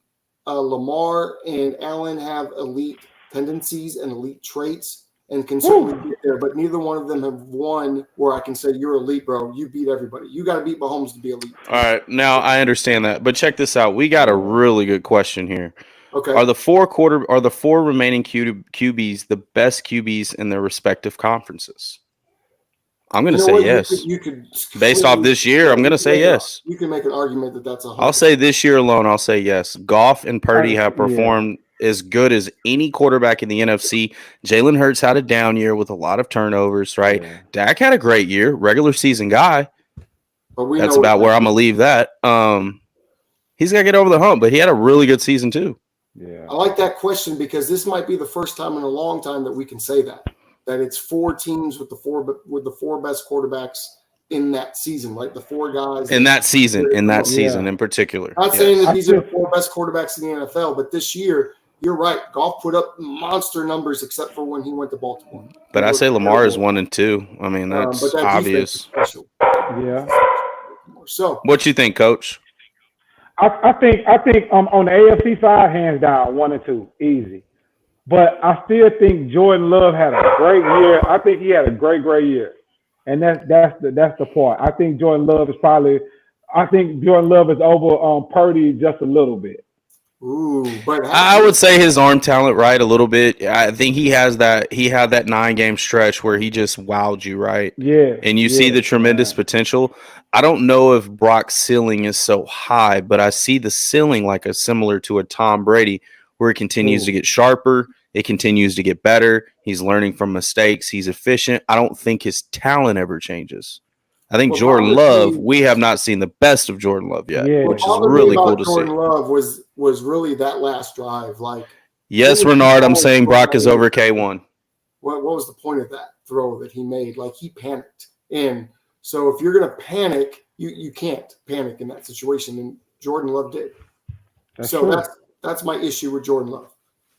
Lamar and Allen have elite tendencies and elite traits and can certainly get there, but neither one of them have won where I can say you're elite, bro. You beat everybody. You got to beat Mahomes to be elite. All right, now I understand that, but check this out. We got a really good question here. Okay, are the four remaining QBs the best QBs in their respective conferences? I'm going to say yes. You could based off this year, I'm going to say yes. You can make an argument that that's 100%. I'll say this year alone, I'll say yes. Goff and Purdy have performed as good as any quarterback in the NFC. Jalen Hurts had a down year with a lot of turnovers, right? Yeah. Dak had a great year, regular season guy. But that's about where I'm going to leave that. He's got to get over the hump, but he had a really good season too. Yeah, I like that question because this might be the first time in a long time that we can say that it's four teams with the four best quarterbacks in that season, like the four guys in that season in particular. I'm not saying that these are the four best quarterbacks in the NFL, but this year, you're right. Goff put up monster numbers except for when he went to Baltimore. But I say Lamar is 1 and 2. I mean, that's obvious. Yeah. So, what you think, Coach? I think on the AFC side, hands down, 1 and 2, easy. But I still think Jordan Love had a great year. I think he had a great year, and that's the part. I think Jordan Love is over Purdy just a little bit. Ooh, but I would say his arm talent, right, a little bit. I think he has that. He had that 9-game stretch where he just wowed you, right? Yeah. And you see the tremendous potential. I don't know if Brock's ceiling is so high, but I see the ceiling like similar to a Tom Brady, where it continues to get sharper. It continues to get better. He's learning from mistakes. He's efficient. I don't think his talent ever changes. I think Jordan Love, we have not seen the best of Jordan Love yet, which is really cool to see. Jordan Love was really that last drive. Yes, Renard, I'm saying Brock is over K1. What was the point of that throw that he made? He panicked. And so if you're going to panic, you can't panic in that situation. And Jordan Love did. That's my issue with Jordan Love.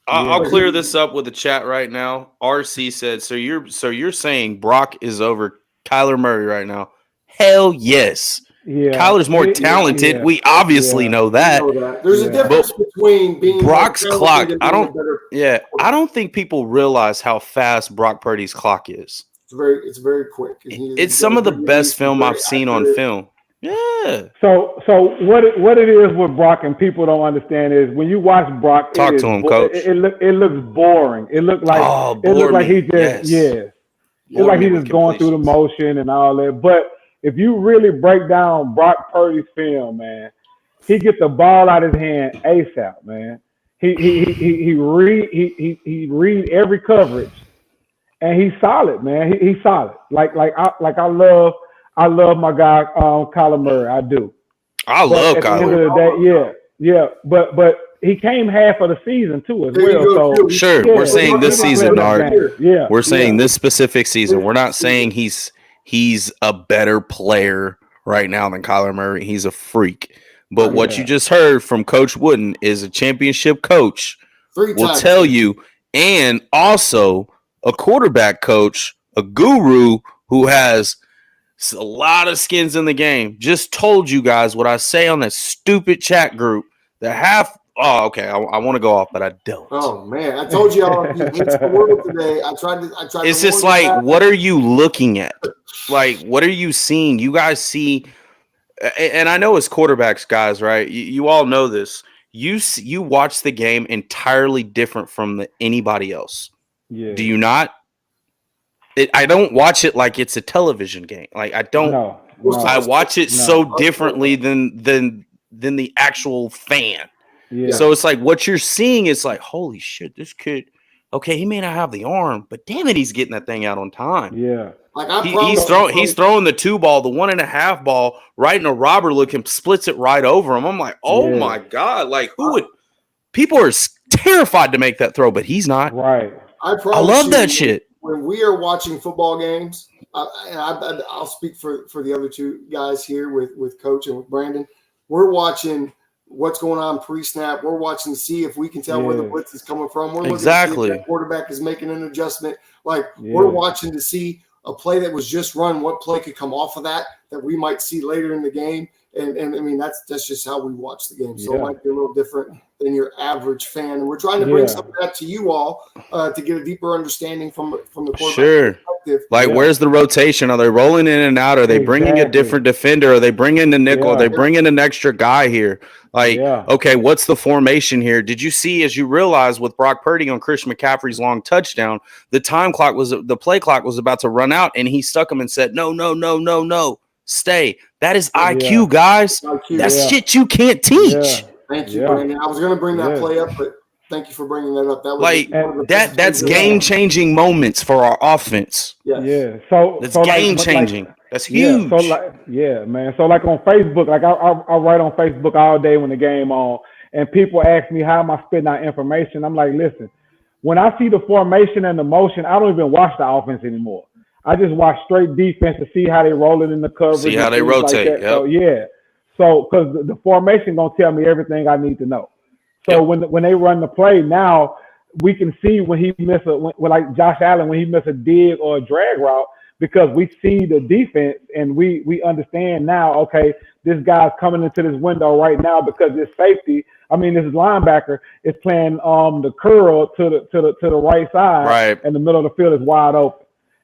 I'll clear this up with the chat right now. RC said, so you're saying Brock is over Kyler Murray right now? Hell yes. Yeah. Kyler's more talented. We obviously know that. There's a difference between being Brock's clock. I don't think people realize how fast Brock Purdy's clock is. It's very quick. It's some of the best film I've seen on film. Yeah. So what it is with Brock and people don't understand is when you watch Brock, talk to him, coach. It looks boring. It looked like he just it's like he's just going through the motion and all that. But if you really break down Brock Purdy's film, man, he gets the ball out of his hand ASAP, man. He read every coverage, and he's solid, man. He's solid. I love my guy Kyler Murray. I do. I love Kyler. But he came half of the season too as well. So sure, we're saying this season, Nard. Yeah, we're saying this specific season. We're not saying he's a better player right now than Kyler Murray. He's a freak. But what you just heard from Coach Wooden is a championship coach will tell you, and also a quarterback coach, a guru who has a lot of skins in the game, just told you guys what I say on that stupid chat group that half. Oh, okay. I want to go off, but I don't. Oh man, I told y'all you hit the world today. I tried. It's just like, what are you looking at? Like, what are you seeing? You guys see, and I know as quarterbacks, guys, right? You all know this. You watch the game entirely different from anybody else. Yeah. Do you not? I don't watch it like it's a television game. Like I don't. No. I watch it so differently than the actual fan. Yeah. So it's like what you're seeing is like, holy shit, this kid. Okay, he may not have the arm, but damn it, he's getting that thing out on time. Yeah, like he's throwing the 2 ball, the 1.5 ball right in a robber look and splits it right over him. I'm like, oh my god, like who would? People are terrified to make that throw, but he's not. Right. I love that shit. When we are watching football games, and I'll speak for the other two guys here with Coach and with Brandon. We're watching what's going on pre-snap. We're watching to see if we can tell where the blitz is coming from. We're looking to see if the quarterback is making an adjustment. Like we're watching to see a play that was just run, what play could come off of that we might see later in the game. And I mean that's just how we watch the game. So it might be a little different than your average fan. And we're trying to bring some of that to you all to get a deeper understanding from the quarterback perspective. Like where's the rotation? Are they rolling in and out? Are they bringing a different defender? Are they bringing the nickel? Are they bringing an extra guy here? Like, okay, what's the formation here? Did you see, as you realize with Brock Purdy on Christian McCaffrey's long touchdown, the play clock was about to run out, and he stuck him and said, no, stay. That is IQ, guys. That's shit you can't teach. Thank you, Brandon. I was going to bring that play up, but thank you for bringing that up. That was that's game-changing moments for our offense. Yeah. So that's game-changing. That's huge. Man. So like on Facebook, like I write on Facebook all day when the game on, and people ask me how am I spitting out information. I'm like, listen, when I see the formation and the motion, I don't even watch the offense anymore. I just watch straight defense to see how they roll it in the coverage. See how they rotate. Like So because the formation gonna tell me everything I need to know. So when they run the play now, we can see when he miss like Josh Allen when he miss a dig or a drag route, because we see the defense and we understand now, okay, this guy's coming into this window right now because this safety, this linebacker is playing the curl to the right side, and the middle of the field is wide open.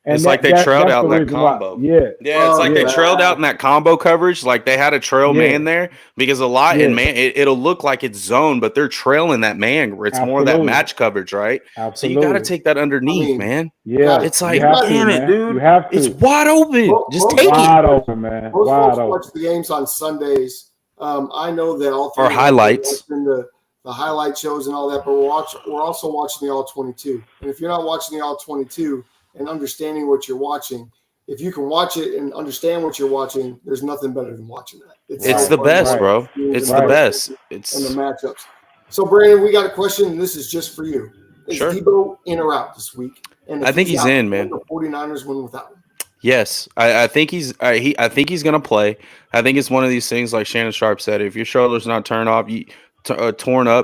And it's like they trailed out in that combo. It's like they trailed out in that combo coverage. Like they had a trail man there because a lot in man, it'll look like it's zone, but they're trailing that man. It's more of that match coverage, right? Absolutely. So you got to take that underneath, man. Yeah, it's like, damn it, dude. You have to. It's wide open. Just take it. Wide open, man. Most folks watch the games on Sundays. I know that all or highlights. The highlight shows and all that, but we're also watching the All 22. And if you're not watching the All 22 and understanding what you're watching, if you can watch it and understand what you're watching, there's nothing better than watching that. It's the best, bro. It's the best. And the matchups. So, Brandon, we got a question, and this is just for you. Is Debo in or out this week? And I think he's in, man. The 49ers win without him. Yes, I think he's. I think he's gonna play. I think it's one of these things, like Shannon Sharp said. If your shoulder's not torn up,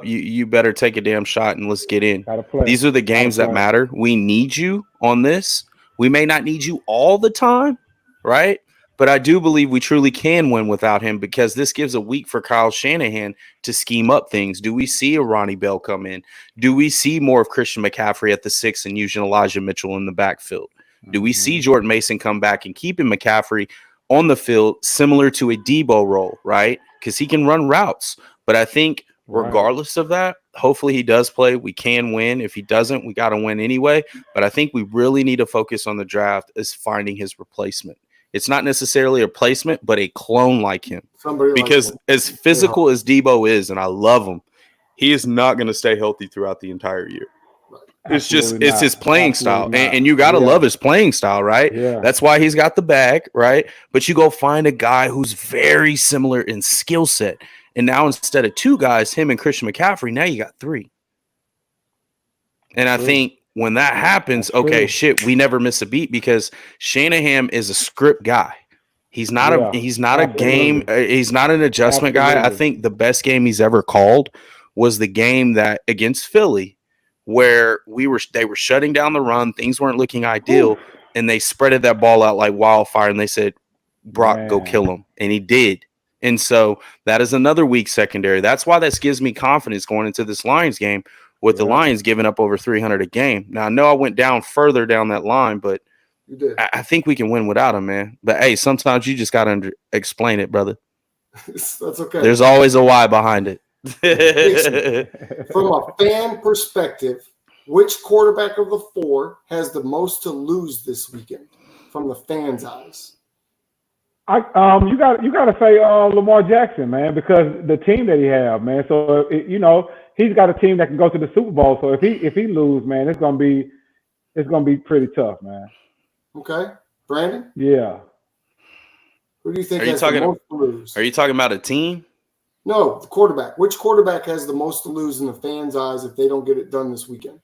you better take a damn shot and let's get in. These are the games that matter. We need you on this. We may not need you all the time, right? But I do believe we truly can win without him, because this gives a week for Kyle Shanahan to scheme up things. Do we see a Ronnie Bell come in? Do we see more of Christian McCaffrey at the 6 and using Elijah Mitchell in the backfield? Do we see Jordan Mason come back and keeping McCaffrey on the field similar to a Debo role, right? Because he can run routes. But I think regardless of that, hopefully he does play. We can win. If he doesn't, we got to win anyway. But I think we really need to focus on the draft as finding his replacement. It's not necessarily a replacement, but a clone like him. Because as physical as Debo is, and I love him, he is not going to stay healthy throughout the entire year. It's it's his playing style. And you got to love his playing style, right? Yeah. That's why he's got the bag, right? But you go find a guy who's very similar in skill set. And now instead of 2 guys, him and Christian McCaffrey, now you got 3. And I think when that happens, shit, we never miss a beat because Shanahan is a script guy. He's not a game. He's not an adjustment guy. I think the best game he's ever called was the game that against Philly, where they were shutting down the run. Things weren't looking ideal, and they spreaded that ball out like wildfire. And they said, "Brock, go kill him," and he did. And so that is another weak secondary. That's why this gives me confidence going into this Lions game with the Lions giving up over 300 a game. Now I know I went down further down that line, but you did. I think we can win without him, man. But hey, sometimes you just got to explain it, brother. That's okay. There's always a why behind it. From a fan perspective, which quarterback of the 4 has the most to lose this weekend from the fans' eyes? You got to say Lamar Jackson, man, because the team that he have, man. So he's got a team that can go to the Super Bowl. So if he lose, man, it's gonna be pretty tough, man. Okay, Brandon. Yeah. Who do you think has the most to lose? Are you talking about a team? No, the quarterback. Which quarterback has the most to lose in the fans' eyes if they don't get it done this weekend?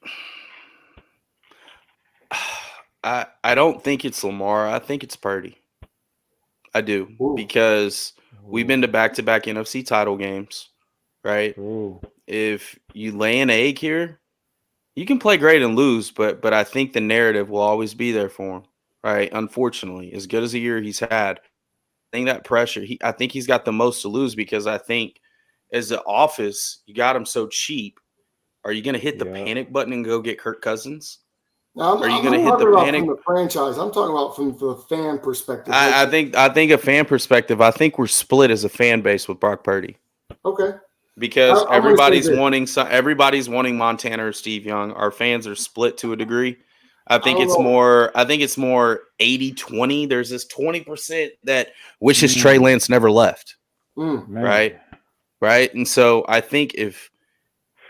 I don't think it's Lamar. I think it's Purdy. I do. Because we've been to back-to-back NFC title games, right? If you lay an egg here, you can play great and lose, but I think the narrative will always be there for him, right? Unfortunately, as good as a year he's had, I think that pressure, I think he's got the most to lose because I think as the office, you got him so cheap. Are you going to hit the panic button and go get Kirk Cousins? No, Are you going to hit the panic? From the franchise. I'm talking about from the fan perspective. I think a fan perspective. I think we're split as a fan base with Brock Purdy. Okay. Because everybody's wanting Montana or Steve Young. Our fans are split to a degree. I think it's more 80-20. There's this 20% that wishes Trey Lance never left. Right? Right? And so I think if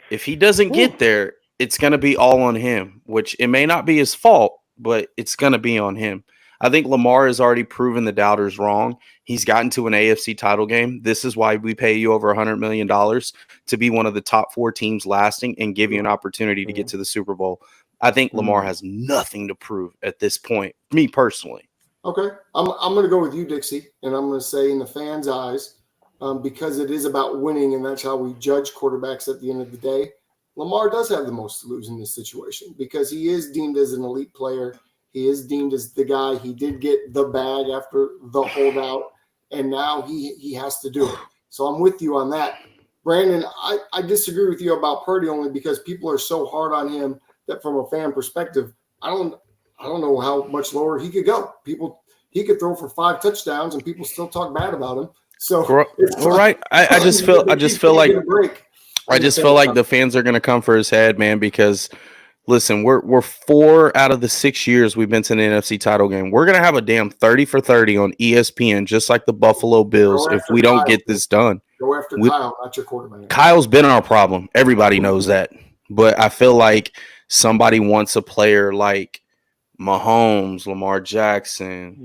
he doesn't get there, it's going to be all on him, which it may not be his fault, but it's going to be on him. I think Lamar has already proven the doubters wrong. He's gotten to an AFC title game. This is why we pay you over $100 million to be one of the top 4 teams lasting and give you an opportunity to get to the Super Bowl. I think Lamar has nothing to prove at this point, me personally. Okay. I'm going to go with you, Dixie, and I'm going to say in the fans' eyes, because it is about winning, and that's how we judge quarterbacks at the end of the day, Lamar does have the most to lose in this situation because he is deemed as an elite player. He is deemed as the guy. He did get the bag after the holdout, and now he has to do it. So I'm with you on that. Brandon, I disagree with you about Purdy only because people are so hard on him that from a fan perspective, I don't know how much lower he could go. He could throw for 5 touchdowns and people still talk bad about him. So right. I just feel like the fans are going to come for his head, man, because listen, we're 4 out of the 6 years we've been to the NFC title game. We're going to have a damn 30 for 30 on ESPN, just like the Buffalo Bills, if we don't get this done. Go after Kyle, not your quarterback. Kyle's been our problem. Everybody knows that. But I feel like somebody wants a player like Mahomes, Lamar Jackson.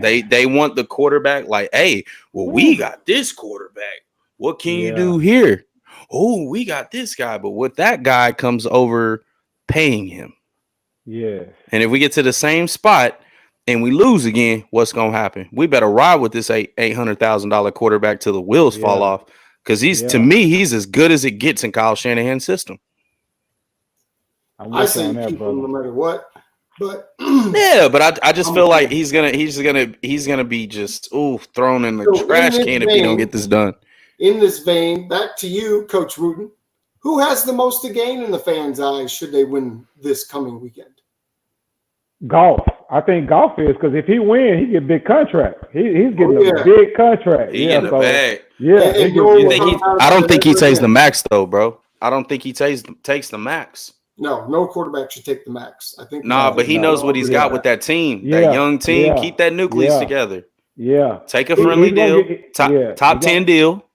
They want the quarterback like, hey, well, we got this quarterback. What can you do here? Oh, we got this guy. But with that guy comes over paying him. Yeah. And if we get to the same spot and we lose again, what's going to happen? We better ride with this $800,000 quarterback till the wheels fall off. Because to me, he's as good as it gets in Kyle Shanahan's system. I say keep him no matter what. But but I just feel like he's gonna be just thrown in the trash can if he don't get this done. In this vein, back to you, Coach Wooten. Who has the most to gain in the fans' eyes should they win this coming weekend? Goff. I think Goff is because if he wins, he get a big contract. He's getting a big contract. He getting a bag. Yeah. I don't think he takes the max though, bro. I don't think he takes the max. No quarterback should take the max. I think. But he knows what he's got with that team, that young team. Keep that nucleus together. Yeah. Take a friendly deal, top 10 deal.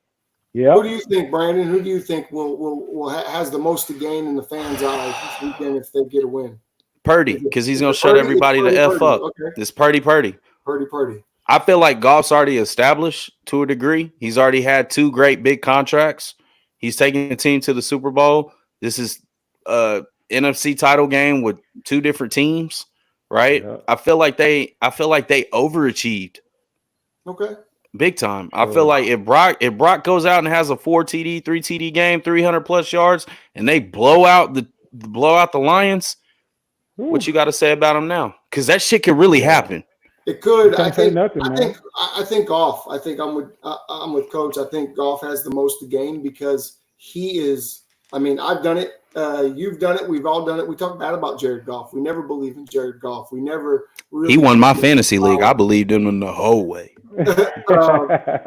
Yeah. Who do you think, Brandon? Who do you think will has the most to gain in the fans' eyes this weekend if they get a win? Purdy, because he's gonna shut everybody the F up. Okay. This Purdy. Purdy. I feel like Goff's already established to a degree. He's already had 2 great big contracts. He's taking the team to the Super Bowl. This is NFC title game with 2 different teams, right? Yeah. I feel like they overachieved. Okay. Big time. I feel like if Brock goes out and has a 4 TD, 3 TD game, 300 plus yards, and they blow out the Lions, what you got to say about them now? Because that shit could really happen. It could. I think Goff. I think I'm with Coach. I think Goff has the most to gain because he is. I mean, I've done it. You've done it. We've all done it. We talk bad about Jared Goff. We never believed in Jared Goff. We never really. He won my fantasy league. I believed in him the whole way. But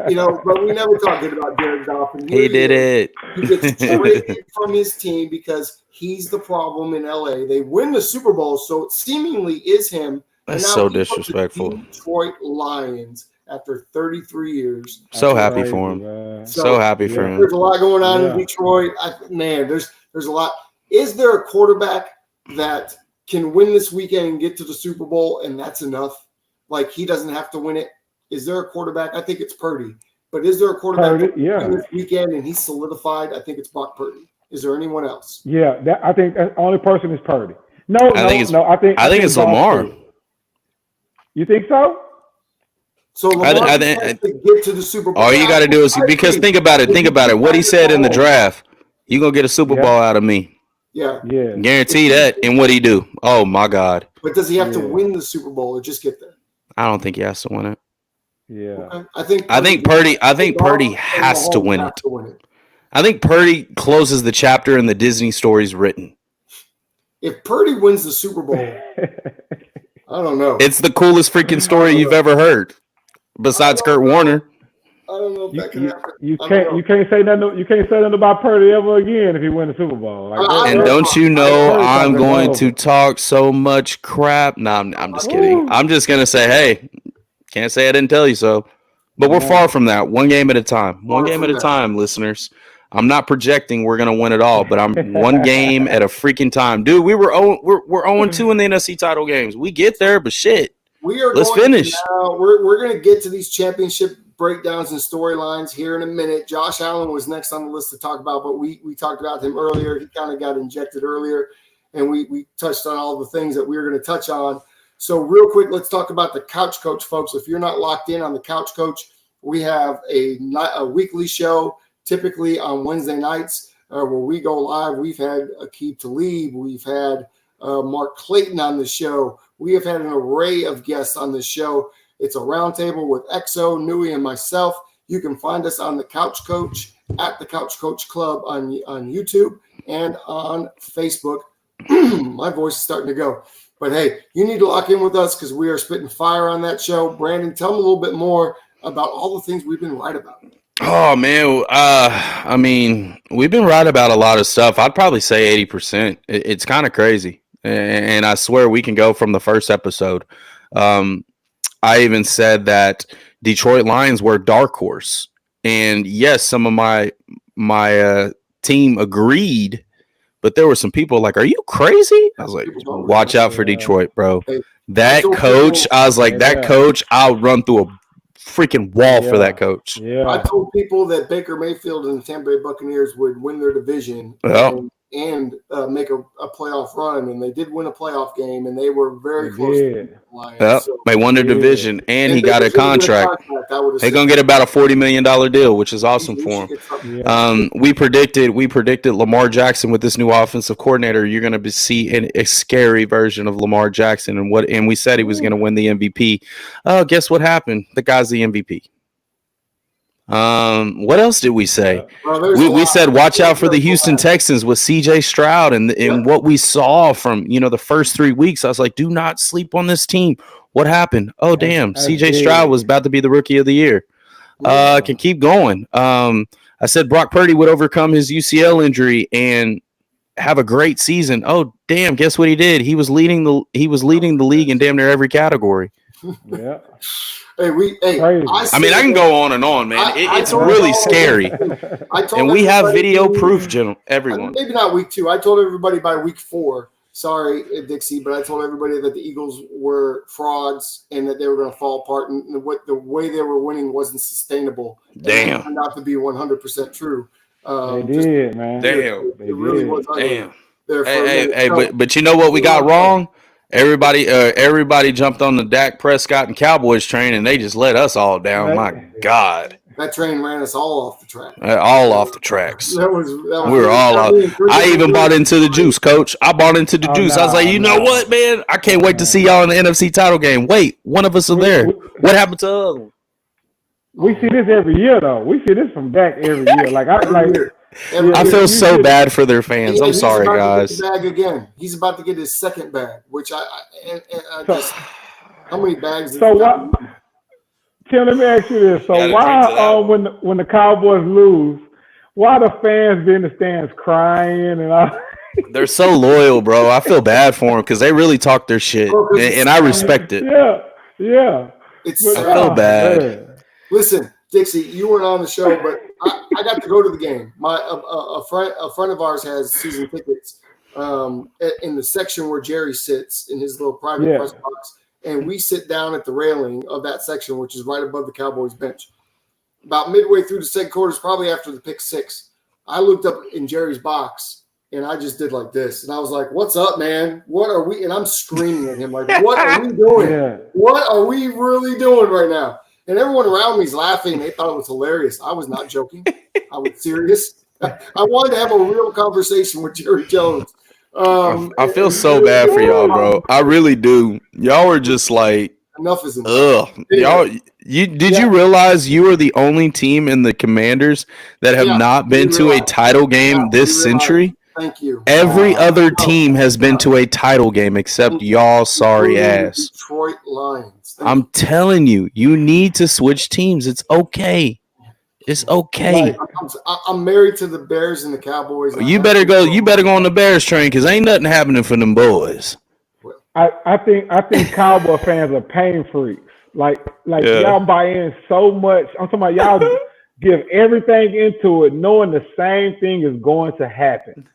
we never talk good about Jared Goff. And he did it. He gets traded from his team because he's the problem in LA. They win the Super Bowl, so it seemingly is him. That's so disrespectful. Detroit Lions after 33 years. So happy for him. So happy for him. There's a lot going on in Detroit. There's a lot. Is there a quarterback that can win this weekend and get to the Super Bowl, and that's enough? Like, he doesn't have to win it. Is there a quarterback? I think it's Purdy. But is there a quarterback that can win this weekend and he's solidified? I think it's Brock Purdy. Is there anyone else? Yeah, I think the only person is Purdy. I think it's Lamar. Purdy. You think so? So Lamar I think to get to the Super Bowl. All you got to do is because think about it. What he said in the draft, you gonna get a Super Bowl out of me. Yeah. Guarantee that. And what he do? Oh my God. But does he have to win the Super Bowl or just get there? I don't think he has to win it. Yeah. Okay. I think Purdy has to win it. I think Purdy closes the chapter in the Disney stories written. If Purdy wins the Super Bowl, I don't know. It's the coolest freaking story you've ever heard, besides Kurt Warner. I don't know if that can happen. You can't say nothing about Purdy ever again if he wins the Super Bowl. And don't you know I'm going to talk so much crap? No, I'm just kidding. I'm just gonna say, hey, can't say I didn't tell you so. But we're far from that. One game at a time. One game at a time, listeners. I'm not projecting we're gonna win it all, but I'm one game at a freaking time, dude. We're 0-2 in the NFC title games. We get there, but shit. Let's finish. We're gonna get to these championship breakdowns and storylines here in a minute. Josh Allen was next on the list to talk about, but we talked about him earlier. He kind of got injected earlier, and we touched on all the things that we were going to touch on. So real quick, let's talk about the Couch Coach, folks. If you're not locked in on the Couch Coach, we have a weekly show, typically on Wednesday nights, where we go live. We've had Aqib Talib. We've had Mark Clayton on the show. We have had an array of guests on this show. It's a roundtable with Exo, Nui, and myself. You can find us on the Couch Coach at the Couch Coach Club on YouTube and on Facebook. My voice is starting to go. But, hey, you need to lock in with us because we are spitting fire on that show. Brandon, tell them a little bit more about all the things we've been right about. Oh, man. I mean, we've been right about a lot of stuff. I'd probably say 80%. It's kind of crazy. And I swear we can go from the first episode. I even said that Detroit Lions were a dark horse. And, yes, some of my team agreed. But there were some people like, are you crazy? I was like, watch out for Detroit, bro. That coach, I was like, that coach, I'll run through a freaking wall for that coach. Yeah. I told people that Baker Mayfield and the Tampa Bay Buccaneers would win their division and make a playoff run. And they did win a playoff game, and they were very close to the Lions. They won their division, and he got a contract. They're going to get about a $40 million deal, which is awesome for him. We predicted Lamar Jackson with this new offensive coordinator. You're going to see a scary version of Lamar Jackson, and we said he was going to win the MVP. Guess what happened? The guy's the MVP. What else did we say? Well, we said watch out for the Houston Texans with CJ Stroud and what we saw from the first 3 weeks. I was like, do not sleep on this team. What happened? Oh damn, CJ Stroud was about to be the rookie of the year. Can keep going. I said Brock Purdy would overcome his UCL injury and have a great season. Oh damn, guess what he did? He was leading the league in damn near every category. Yeah. I can go on and on, man. It's really scary. And we have video proof, everyone. Maybe not week 2. I told everybody by week 4. Sorry, Dixie, but I told everybody that the Eagles were frauds and that they were going to fall apart, and the way they were winning wasn't sustainable. Damn. It turned out to be 100% true. They did, man. Damn. It really was. Damn. But you know what we got wrong? Everybody jumped on the Dak Prescott and Cowboys train, and they just let us all down. My God. That train ran us all off the track. All off the tracks. We were all off. I even bought into the juice, Coach. I bought into the juice. I was like, you know what, man? I can't wait to see y'all in the NFC title game. Wait, one of us are there. What happened to the other one? We see this every year, though. We see this from Dak every year. I feel so bad for their fans. I'm sorry, guys. He's about to get his bag again. He's about to get his second bag, which I just how many bags? So what? Tim, let me ask you this. So why, when the Cowboys lose, why the fans be in the stands crying and all? They're so loyal, bro. I feel bad for them because they really talk their shit, and I respect it. Yeah. I feel bad. Man. Listen, Dixie, you weren't on the show, but I got to go to the game. A friend of ours has season tickets in the section where Jerry sits in his little private press box. And we sit down at the railing of that section, which is right above the Cowboys bench. About midway through the second quarter, probably after the pick 6, I looked up in Jerry's box, and I just did like this. And I was like, what's up, man? What are we – and I'm screaming at him like, what are we doing? What are we really doing right now? And everyone around me is laughing. They thought it was hilarious. I was not joking. I was serious. I wanted to have a real conversation with Jerry Jones. I feel so bad for y'all, bro. I really do. Y'all are just like enough is enough. Y'all, you realize you are the only team in the Commanders that have not been to a title game this century? Thank you. Every other team has been to a title game except y'all sorry ass. Detroit Lions. I'm telling you, you need to switch teams. It's okay. It's okay. I'm married to the Bears and the Cowboys. You better go on the Bears train because ain't nothing happening for them boys. I think Cowboy fans are pain freaks. Like y'all buy in so much. I'm talking about y'all give everything into it, knowing the same thing is going to happen.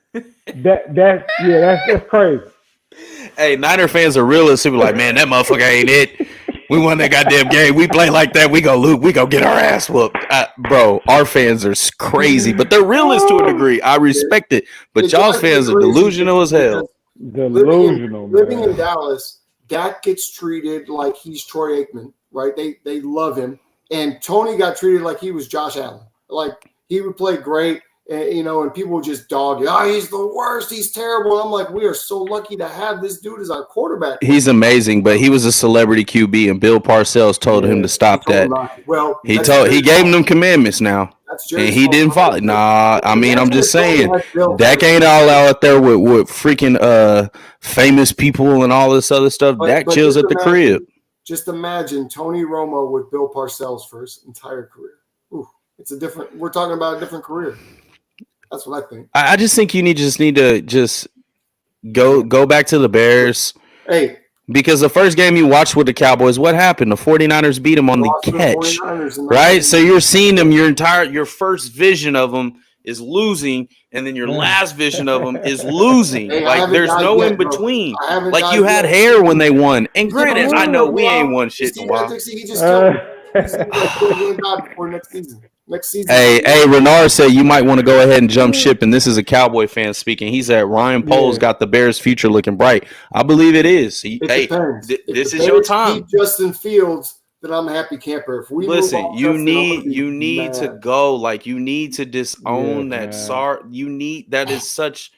That's crazy. Hey, Niner fans are realists. People like, man, that motherfucker ain't it. We won that goddamn game. We play like that. We go lose. We go get our ass whooped. Bro, our fans are crazy, but they're realists to a degree. I respect it. But y'all's fans are delusional as hell. Delusional. Living in Dallas, Dak gets treated like he's Troy Aikman, right? They love him. And Tony got treated like he was Josh Allen. Like he would play great. And people would just dog it. Oh, he's the worst. He's terrible. I'm like, we are so lucky to have this dude as our quarterback. He's amazing, but he was a celebrity QB, and Bill Parcells told him to stop that. Well, he gave him them commandments now, and he didn't follow. Nah, I mean, I'm just saying, Dak ain't all out there with freaking famous people and all this other stuff. Dak chills at the crib. Just imagine Tony Romo with Bill Parcells for his entire career. Ooh, we're talking about a different career. That's what I think. I just think you need to go back to the Bears. Hey. Because the first game you watched with the Cowboys, what happened? The 49ers beat them on the catch. Right? So you're seeing them, your first vision of them is losing, and then your last vision of them is losing. Hey, like there's no in between. Like you had hair when they won. And granted, I know we ain't won shit in a while. He just killed me. For next season. Hey, Renard said you might want to go ahead and jump ship, and this is a Cowboy fan speaking. He said Ryan Poles got the Bears' future looking bright. I believe it is. This is your time. Justin Fields, then I'm a happy camper. If we listen, you need to go. Like you need to disown that. That is such.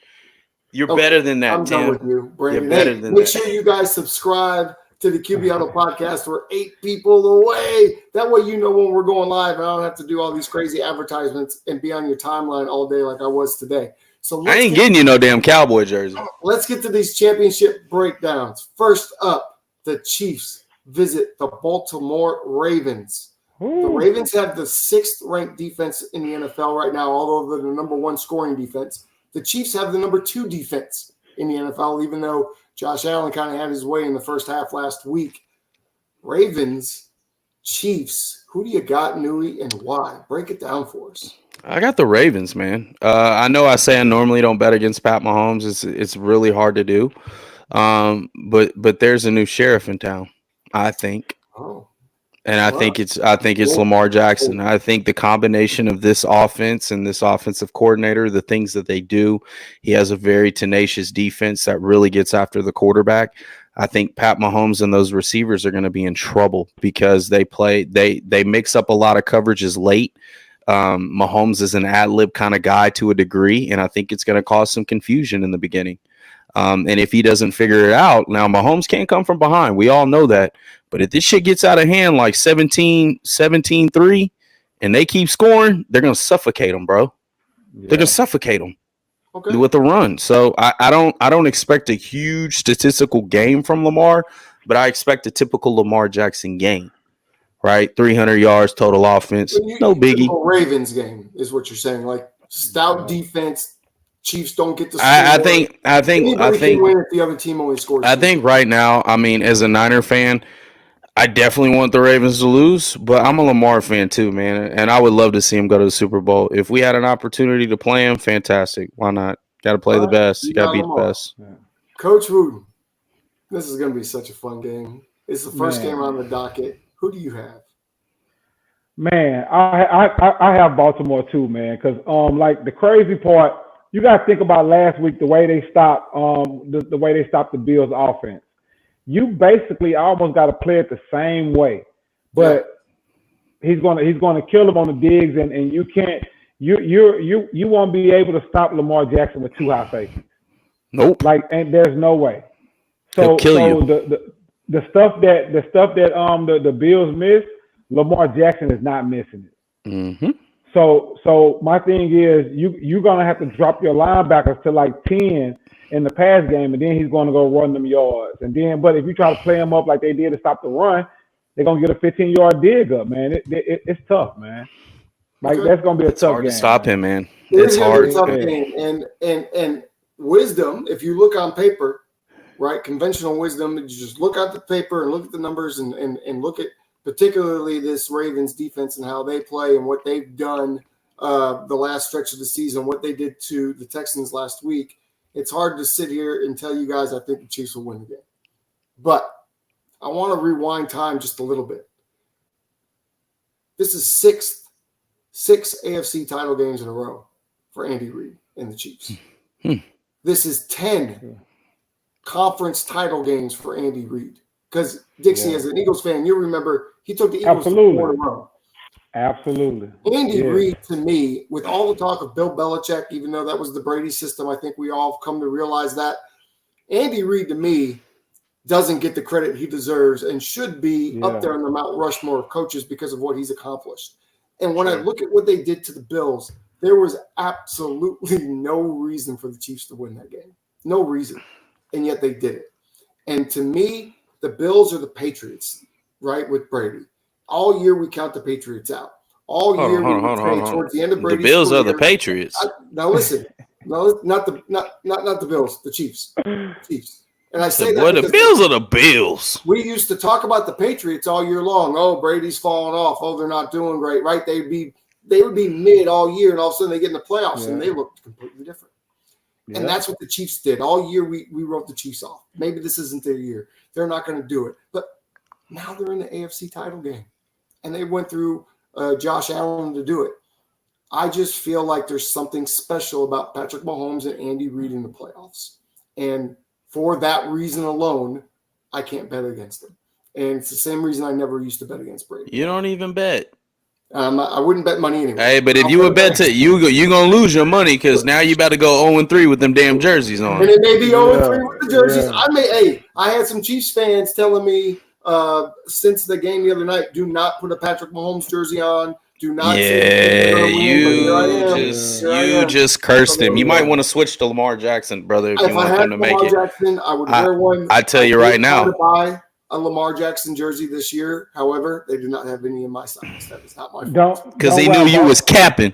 You're better than that, I'm Tim. done with you, Brandon. You're better than make that. Sure you guys subscribe to the QB Huddle podcast. We're 8 people away. That way you know when we're going live and I don't have to do all these crazy advertisements and be on your timeline all day like I was today. So I ain't getting you no damn Cowboy jersey. Let's get to these championship breakdowns. First up, the Chiefs visit the Baltimore Ravens. Ooh. The Ravens have the 6th ranked defense in the NFL right now, although they're the number 1 scoring defense. The Chiefs have the number 2 defense in the NFL, even though Josh Allen kind of had his way in the first half last week. Ravens, Chiefs, who do you got, Newey, and why? Break it down for us. I got the Ravens, man. I know I say I normally don't bet against Pat Mahomes. It's really hard to do. But there's a new sheriff in town, I think. Oh. And I think it's Lamar Jackson. I think the combination of this offense and this offensive coordinator, the things that they do, he has a very tenacious defense that really gets after the quarterback. I think Pat Mahomes and those receivers are going to be in trouble because they mix up a lot of coverages late. Mahomes is an ad-lib kind of guy to a degree, and I think it's going to cause some confusion in the beginning. And if he doesn't figure it out, now Mahomes can't come from behind. We all know that. But if this shit gets out of hand like 17-3 and they keep scoring, they're going to suffocate them, bro. Yeah. They're going to suffocate them with a run. So I don't expect a huge statistical game from Lamar, but I expect a typical Lamar Jackson game, right? 300 yards, total offense. No biggie. Ravens game is what you're saying. Like stout defense. Chiefs don't get to score. I think win if the other team only scores. I think right now, I mean, as a Niner fan, I definitely want the Ravens to lose, but I'm a Lamar fan too, man, and I would love to see him go to the Super Bowl. If we had an opportunity to play him, fantastic. Why not? Got to play the best. You got to beat the best. Yeah. Coach Wooten, this is going to be such a fun game. It's the first game on the docket. Who do you have? Man, I have Baltimore too, man, because like the crazy part, you got to think about last week the way they stopped the way they stopped the Bills' offense. You basically almost got to play it the same way, but he's gonna kill them on the digs, and you can't you won't be able to stop Lamar Jackson with 2 high safeties. Nope. And there's no way. He'll kill you. The stuff that the Bills miss, Lamar Jackson is not missing it. Mm-hmm. So my thing is you're gonna have to drop your linebackers to like 10 in the pass game, and then he's going to go run them yards. And then, but if you try to play him up like they did to stop the run, they're going to get a 15-yard dig up, man. It's tough, man. Like that's going to be a tough game. Hard to stop him, man. It's hard. Tough game. And wisdom, if you look on paper, right, conventional wisdom, you just look at the paper and look at the numbers and look at particularly this Ravens defense and how they play and what they've done the last stretch of the season, what they did to the Texans last week. It's hard to sit here and tell you guys I think the Chiefs will win the game. But I want to rewind time just a little bit. This is six AFC title games in a row for Andy Reid and the Chiefs. This is 10 conference title games for Andy Reid. Because, Dixie, as an Eagles fan, you'll remember he took the Eagles to 4 in a row. Absolutely. Andy Reid, to me, with all the talk of Bill Belichick, even though that was the Brady system, I think we all have come to realize that. Andy Reid, to me, doesn't get the credit he deserves and should be up there on the Mount Rushmore of coaches because of what he's accomplished. And when I look at what they did to the Bills, there was absolutely no reason for the Chiefs to win that game. No reason. And yet they did it. And to me, the Bills are the Patriots, right, with Brady. All year we count the Patriots out. All year we say towards the end of Brady's the Bills career, are the Patriots. Now listen, not the Bills, the Chiefs. Chiefs. And I say the Bills are the Bills. We used to talk about the Patriots all year long. Oh, Brady's falling off. Oh, they're not doing great, right? They would be mid all year, and all of a sudden they get in the playoffs and they look completely different. Yeah. And that's what the Chiefs did. All year we wrote the Chiefs off. Maybe this isn't their year. They're not going to do it. But now they're in the AFC title game. And they went through Josh Allen to do it. I just feel like there's something special about Patrick Mahomes and Andy Reid in the playoffs. And for that reason alone, I can't bet against them. And it's the same reason I never used to bet against Brady. You don't even bet. I wouldn't bet money anyway. Hey, but if you would bet you gonna lose your money because now you about to go 0-3 with them damn jerseys on. And it may be 0-3 with the jerseys. Yeah. I had some Chiefs fans telling me since the game the other night, do not put a Patrick Mahomes jersey on. Do not. Yeah, you just cursed him. You might want to switch to Lamar Jackson, brother, if you want him to make it. Lamar Jackson, I would wear one. I tell you right now. To buy a Lamar Jackson jersey this year. However, they do not have any in my size. That is not my fault. Because he knew you was capping.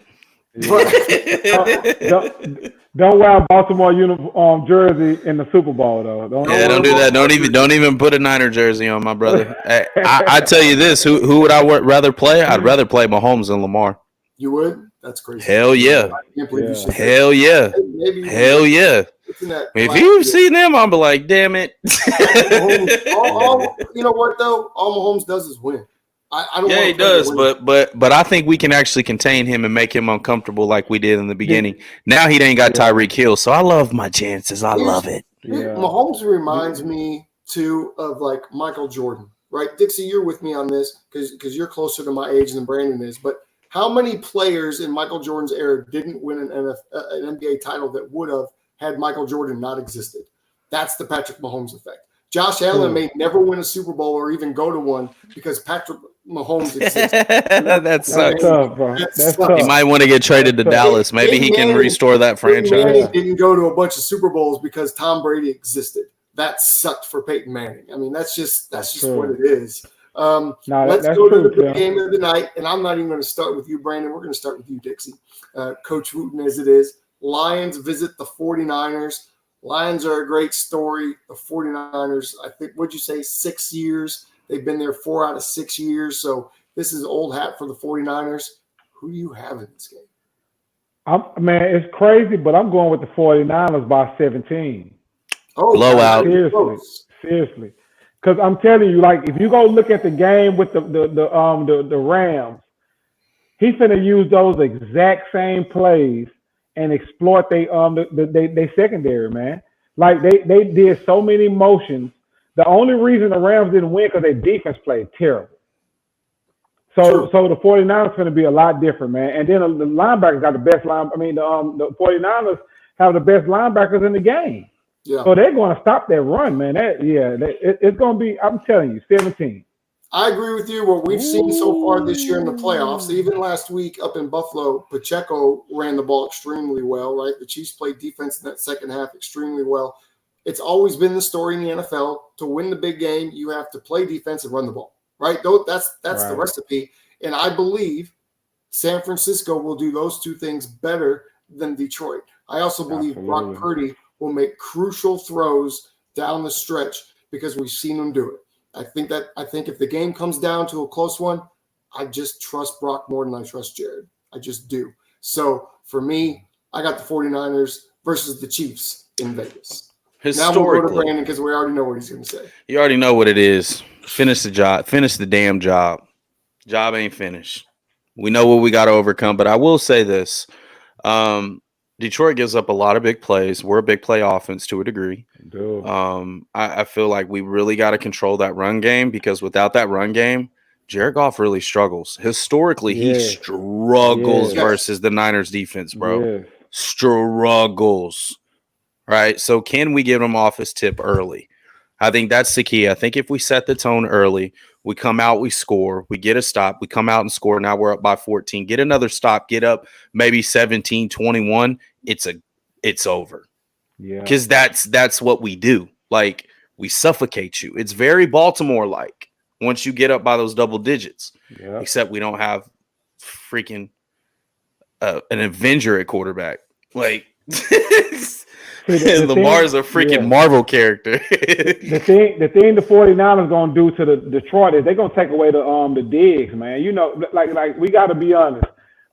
Don't wear a Baltimore uniform jersey in the Super Bowl though. Don't do that. Don't even put a Niner jersey on, my brother. I tell you this: who would I rather play? I'd rather play Mahomes than Lamar. You would? That's crazy. Hell yeah! Hell yeah! Hell yeah! If you've seen them, I'll be like, damn it. You know what though? All Mahomes does is win. I don't. Yeah, he does, but I think we can actually contain him and make him uncomfortable like we did in the beginning. Now he ain't got Tyreek Hill, so I love my chances. I love it. Yeah. Mahomes reminds me too of like Michael Jordan, right? Dixie, you're with me on this because you're closer to my age than Brandon is. But how many players in Michael Jordan's era didn't win an NBA title that would have had Michael Jordan not existed? That's the Patrick Mahomes effect. Josh Allen may never win a Super Bowl or even go to one because Patrick Mahomes exists. That sucks. Tough, bro. That's tough. He might want to get traded to Dallas. Maybe he can restore that franchise. Manning didn't go to a bunch of Super Bowls because Tom Brady existed. That sucked for Peyton Manning. I mean, that's just what it is. Let's go to the big game of the night, and I'm not even going to start with you, Brandon. We're going to start with you, Dixie. Coach Wooten as it is. Lions visit the 49ers. Lions are a great story. The 49ers, I think, what'd you say, 6 years? They've been there 4 out of 6 years. So this is old hat for the 49ers. Who do you have in this game? Man, it's crazy, but I'm going with the 49ers by 17. Oh, blowout. Seriously. Because I'm telling you, like, if you go look at the game with the Rams, he's going to use those exact same plays and exploit they secondary, man. Like they did so many motions. The only reason the Rams didn't win because their defense played terrible. So the 49ers going to be a lot different, man. And then the linebackers got the best line. I mean, the 49ers have the best linebackers in the game. Yeah. So they're going to stop that run, man. It's going to be. I'm telling you, 17. I agree with you. What we've seen so far this year in the playoffs, even last week up in Buffalo, Pacheco ran the ball extremely well, right? The Chiefs played defense in that second half extremely well. It's always been the story in the NFL. To win the big game, you have to play defense and run the ball, right? That's right. The recipe. And I believe San Francisco will do those two things better than Detroit. I also believe Brock Purdy will make crucial throws down the stretch because we've seen him do it. I think if the game comes down to a close one, I just trust Brock more than I trust Jared. I just do. So for me, I got the 49ers versus the Chiefs in Vegas. Now we'll go to Brandon because we already know what he's going to say. You already know what it is. Finish the job. Finish the damn job. Job ain't finished. We know what we got to overcome, but I will say this. Detroit gives up a lot of big plays. We're a big play offense to a degree. I feel like we really got to control that run game because without that run game, Jared Goff really struggles. Historically, he struggles versus the Niners defense, bro. Struggles. Right? So can we give him off his tip early? I think that's the key. I think if we set the tone early, we come out, we score, we get a stop, we come out and score. Now we're up by 14. Get another stop, get up maybe 17, 21. It's over. Yeah. Because that's what we do. Like we suffocate you. It's very Baltimore-like once you get up by those double digits. Yeah. Except we don't have freaking an Avenger at quarterback. Like Lamar's a freaking Marvel character. the thing the 49ers going to do to the Detroit is they're going to take away the digs, man. You know, like we got to be honest.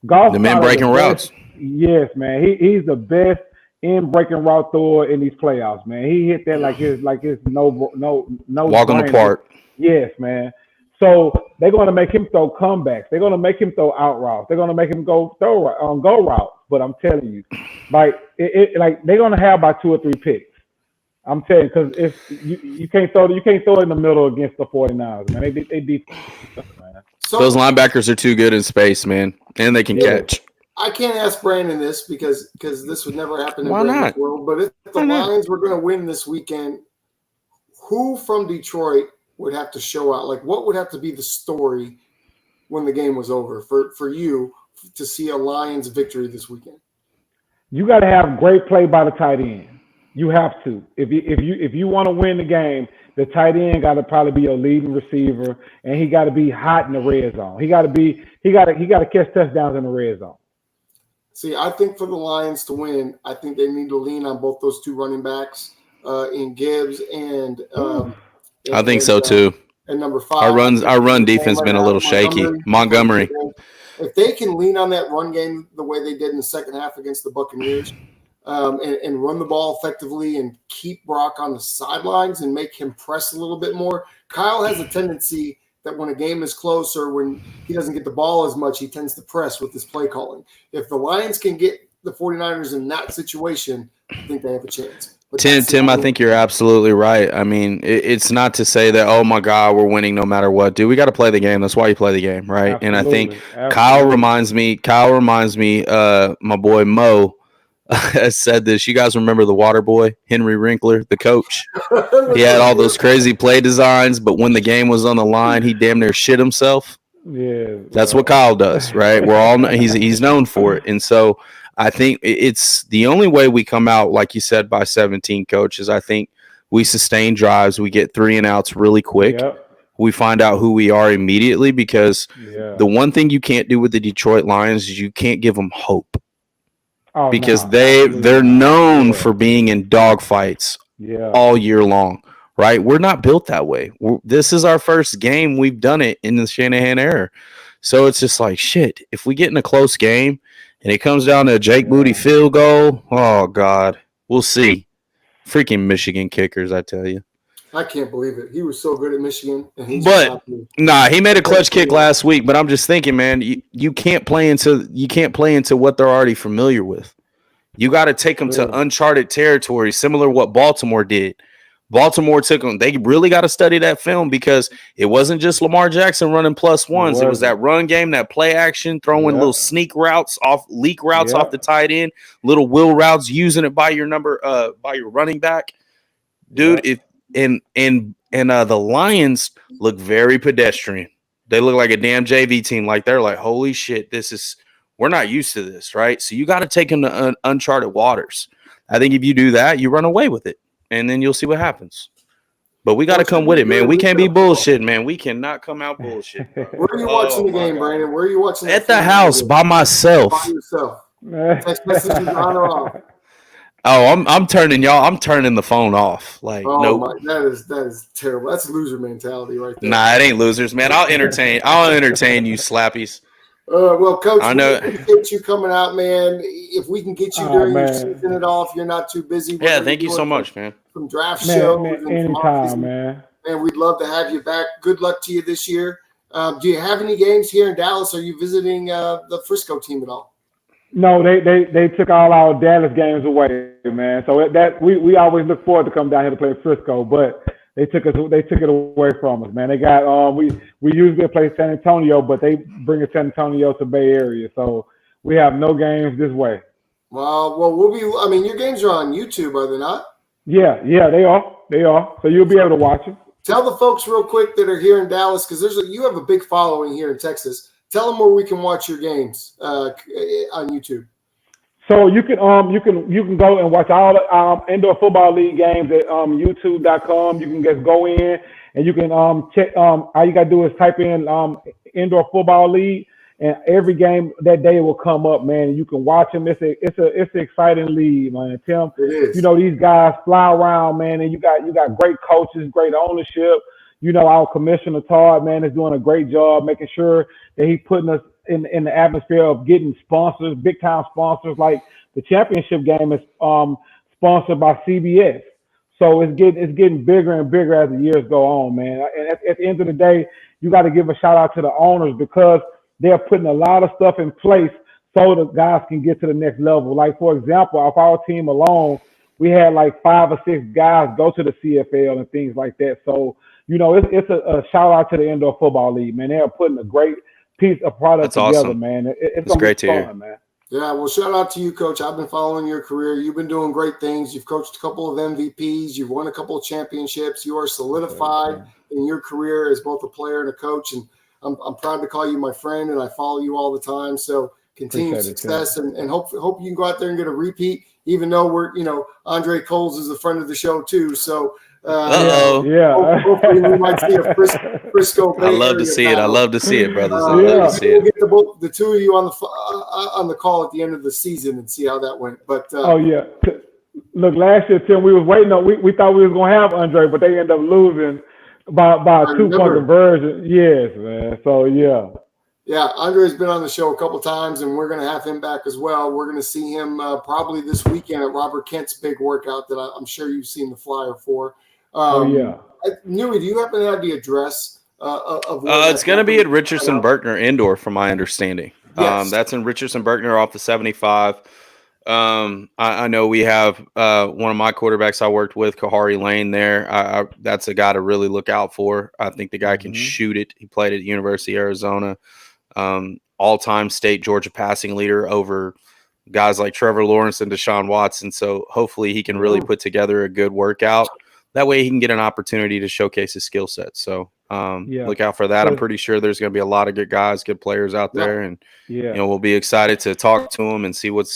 Goff, the man breaking routes. Yes, man. He's the best in breaking route thrower in these playoffs, man. He hit that like his no walk on the park. Yes, man. So they're going to make him throw comebacks. They're going to make him throw out routes. They're going to make him go routes. But I'm telling you, like like they're going to have about 2 or 3 picks. I'm telling you, because if you can't throw it in the middle against the 49ers, man. They defense, man. Those linebackers are too good in space, man, and they can catch. I can't ask Brandon this because this would never happen in Why Brandon's not? world. But if the Lions were going to win this weekend, who from Detroit would have to show out? Like, what would have to be the story when the game was over for you to see a Lions victory this weekend? You got to have great play by the tight end. You have to. If you want to win the game, the tight end got to probably be your leading receiver, and he got to be hot in the red zone. He got to catch touchdowns in the red zone. See, I think for the Lions to win, I think they need to lean on both those two running backs in Gibbs and I think so too. And number 5, our run defense been a little shaky. Montgomery. If they can lean on that run game the way they did in the second half against the Buccaneers, and run the ball effectively and keep Brock on the sidelines and make him press a little bit more. Kyle has a tendency that when a game is close or when he doesn't get the ball as much, he tends to press with his play calling. If the Lions can get the 49ers in that situation, I think they have a chance. But Tim, I think you're absolutely right. I mean, it's not to say that, oh, my God, we're winning no matter what. Dude, we got to play the game. That's why you play the game, right? Absolutely. And I think Kyle reminds me, my boy Mo has said this. You guys remember the water boy, Henry Winkler, the coach? He had all those crazy play designs, but when the game was on the line, he damn near shit himself. Yeah. That's what Kyle does, right? He's known for it. And so I think it's the only way we come out, like you said, by 17, coach, is I think we sustain drives. We get 3 and outs really quick. Yep. We find out who we are immediately because the one thing you can't do with the Detroit Lions is you can't give them hope. Because they're known for being in dogfights all year long, right? We're not built that way. This is our first game we've done it in the Shanahan era. So it's just like, shit, if we get in a close game and it comes down to a Jake Moody field goal, oh, God, we'll see. Freaking Michigan kickers, I tell you. I can't believe it. He was so good at Michigan. And he made a clutch kick last week. But I'm just thinking, man, you can't play into what they're already familiar with. You got to take them to uncharted territory, similar to what Baltimore did. Baltimore took them. They really got to study that film because it wasn't just Lamar Jackson running +1s. It was that run game, that play action, throwing little leak routes off the tight end, little wheel routes, using it by your running back, dude. The Lions look very pedestrian. They look like a damn JV team. Like they're like, holy shit, we're not used to this, right? So you got to take them to uncharted waters. I think if you do that, you run away with it, and then you'll see what happens. But we got to come with it, man. We can't be bullshit, man. We cannot come out bullshit. Where are you watching the game, Brandon? Where are you watching? At the house by myself. By yourself. Text messages on or off. Oh, I'm turning the phone off. Like, nope. That is terrible. That's loser mentality right there. Nah, it ain't losers, man. I'll entertain you slappies. Well, Coach, I know. We appreciate you coming out, man. If we can get you during your season at all, if you're not too busy. Yeah, thank you so much, man. Some draft shows. Anytime, man. And we'd love to have you back. Good luck to you this year. Do you have any games here in Dallas? Are you visiting the Frisco team at all? No, they took all our Dallas games away, man. So we always look forward to come down here to play Frisco, but they took it away from us, man. They got we usually play San Antonio, but they bring San Antonio to Bay Area, so we have no games this way. Well, we'll be. I mean, your games are on YouTube, are they not? Yeah, they are. So you'll be able to watch it. Tell the folks real quick that are here in Dallas, because you have a big following here in Texas. Tell them where we can watch your games on YouTube. So you can go and watch all the indoor football league games at YouTube.com. You can just go in and you can check. All you gotta do is type in indoor football league, and every game that day will come up, man. And you can watch them. It's an exciting league, man. Tim, it is. These guys fly around, man, and you got great coaches, great ownership. Our commissioner Todd, man, is doing a great job making sure that he's putting us in the atmosphere of getting sponsors, big time sponsors. Like the championship game is sponsored by CBS, so it's getting bigger and bigger as the years go on, man. And at the end of the day, you got to give a shout out to the owners because they're putting a lot of stuff in place so the guys can get to the next level. Like for example, off our team alone, we had like 5 or 6 guys go to the CFL and things like that. So it's a shout out to the Indoor Football League, man. They are putting a great piece of product together, awesome. man. It's gonna great be to hear. fun, man. Yeah, well, shout out to you, Coach. I've been following your career. You've been doing great things. You've coached a couple of MVPs. You've won a couple of championships. You are solidified in your career as both a player and a coach. And I'm proud to call you my friend, and I follow you all the time. So continued success, and hope you can go out there and get a repeat. Even though Andre Coles is a friend of the show too. So hopefully we might see a Frisco. I love to see it. I love to see it, brothers. I love to see we'll get the two of you on the call at the end of the season and see how that went. But look, last year, Tim, we was waiting on. We thought we was gonna have Andre, but they ended up losing by a 2-point conversion. Yes, man. So yeah, Andre's been on the show a couple times, and we're going to have him back as well. We're going to see him probably this weekend at Robert Kent's big workout that I'm sure you've seen the flyer for. Newey, do you happen to have the address of where it's going to be at Richardson-Berkner Indoor, from my understanding. Yes. That's in Richardson-Berkner off the 75. I know we have one of my quarterbacks I worked with, Kahari Lane, there. That's a guy to really look out for. I think the guy can shoot it. He played at University of Arizona. All-time state Georgia passing leader over guys like Trevor Lawrence and Deshaun Watson. So hopefully he can really put together a good workout. That way he can get an opportunity to showcase his skill set. So look out for that. I'm pretty sure there's going to be a lot of good guys, good players out there. And, we'll be excited to talk to them and see what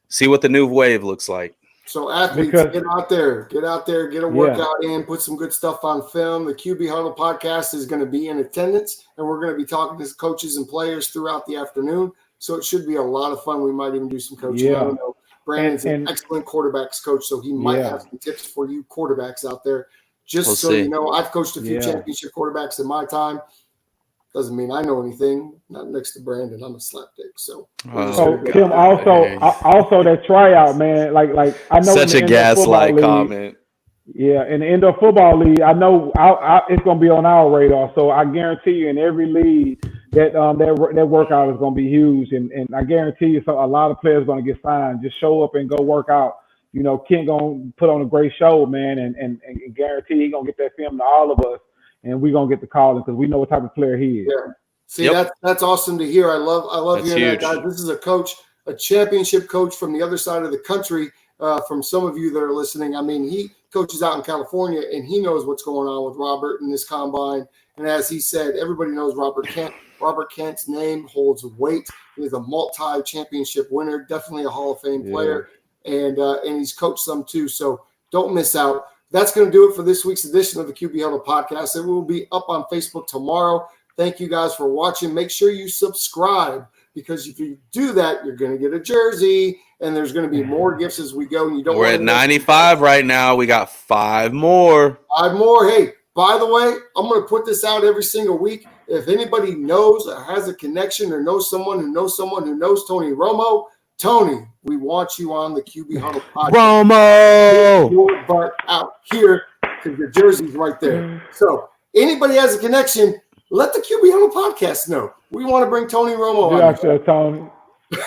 the new wave looks like. So athletes, get out there, get a workout in, put some good stuff on film. The QB Huddle podcast is going to be in attendance, and we're going to be talking to coaches and players throughout the afternoon. So it should be a lot of fun. We might even do some coaching. I don't know. Brandon's an excellent quarterbacks coach, so he might have some tips for you quarterbacks out there. Just you know, I've coached a few championship quarterbacks in my time. Doesn't mean I know anything. Not next to Brandon. I'm a slapdick. So Tim, also that tryout, man. Like I know such a gaslight comment. Yeah, in the Indoor Football League, I know it's going to be on our radar. So I guarantee you, in every league, that workout is going to be huge, and I guarantee you, so a lot of players are going to get signed. Just show up and go work out. Kent going to put on a great show, man, and guarantee he's going to get that film to all of us. And we're gonna get the call because we know what type of player he is. Yeah. See, that's awesome to hear. I love hearing that, guys. This is a coach, a championship coach from the other side of the country. From some of you that are listening, I mean, he coaches out in California, and he knows what's going on with Robert in this combine. And as he said, everybody knows Robert Kent. Robert Kent's name holds weight. He's a multi-championship winner, definitely a Hall of Fame player, and he's coached some too. So don't miss out. That's going to do it for this week's edition of the QB Huddle podcast. It will be up on Facebook tomorrow. Thank you guys for watching. Make sure you subscribe, because if you do that, you're going to get a jersey, and there's going to be more gifts as we go. And We're at 95 right now. We got 5 more. 5 more. Hey, by the way, I'm going to put this out every single week. If anybody knows or has a connection or knows someone who knows Tony Romo, Tony, we want you on the QB Huddle podcast. Romo! Get your butt out here, because your jersey's right there. So anybody has a connection, let the QB Huddle podcast know. We want to bring Tony Romo on. Yeah, Tony.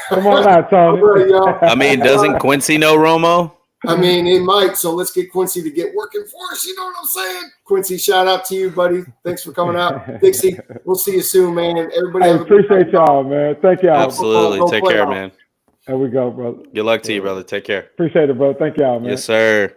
Come on out, Tony. Right, I mean, doesn't Quincy know Romo? I mean, he might. So let's get Quincy to get working for us. You know what I'm saying? Quincy, shout out to you, buddy. Thanks for coming out. Dixie, we'll see you soon, man. And everybody, appreciate y'all, man. Thank y'all. Absolutely. Take care, man. There we go, brother. Good luck to you, brother. Take care. Appreciate it, bro. Thank y'all, man. Yes, sir.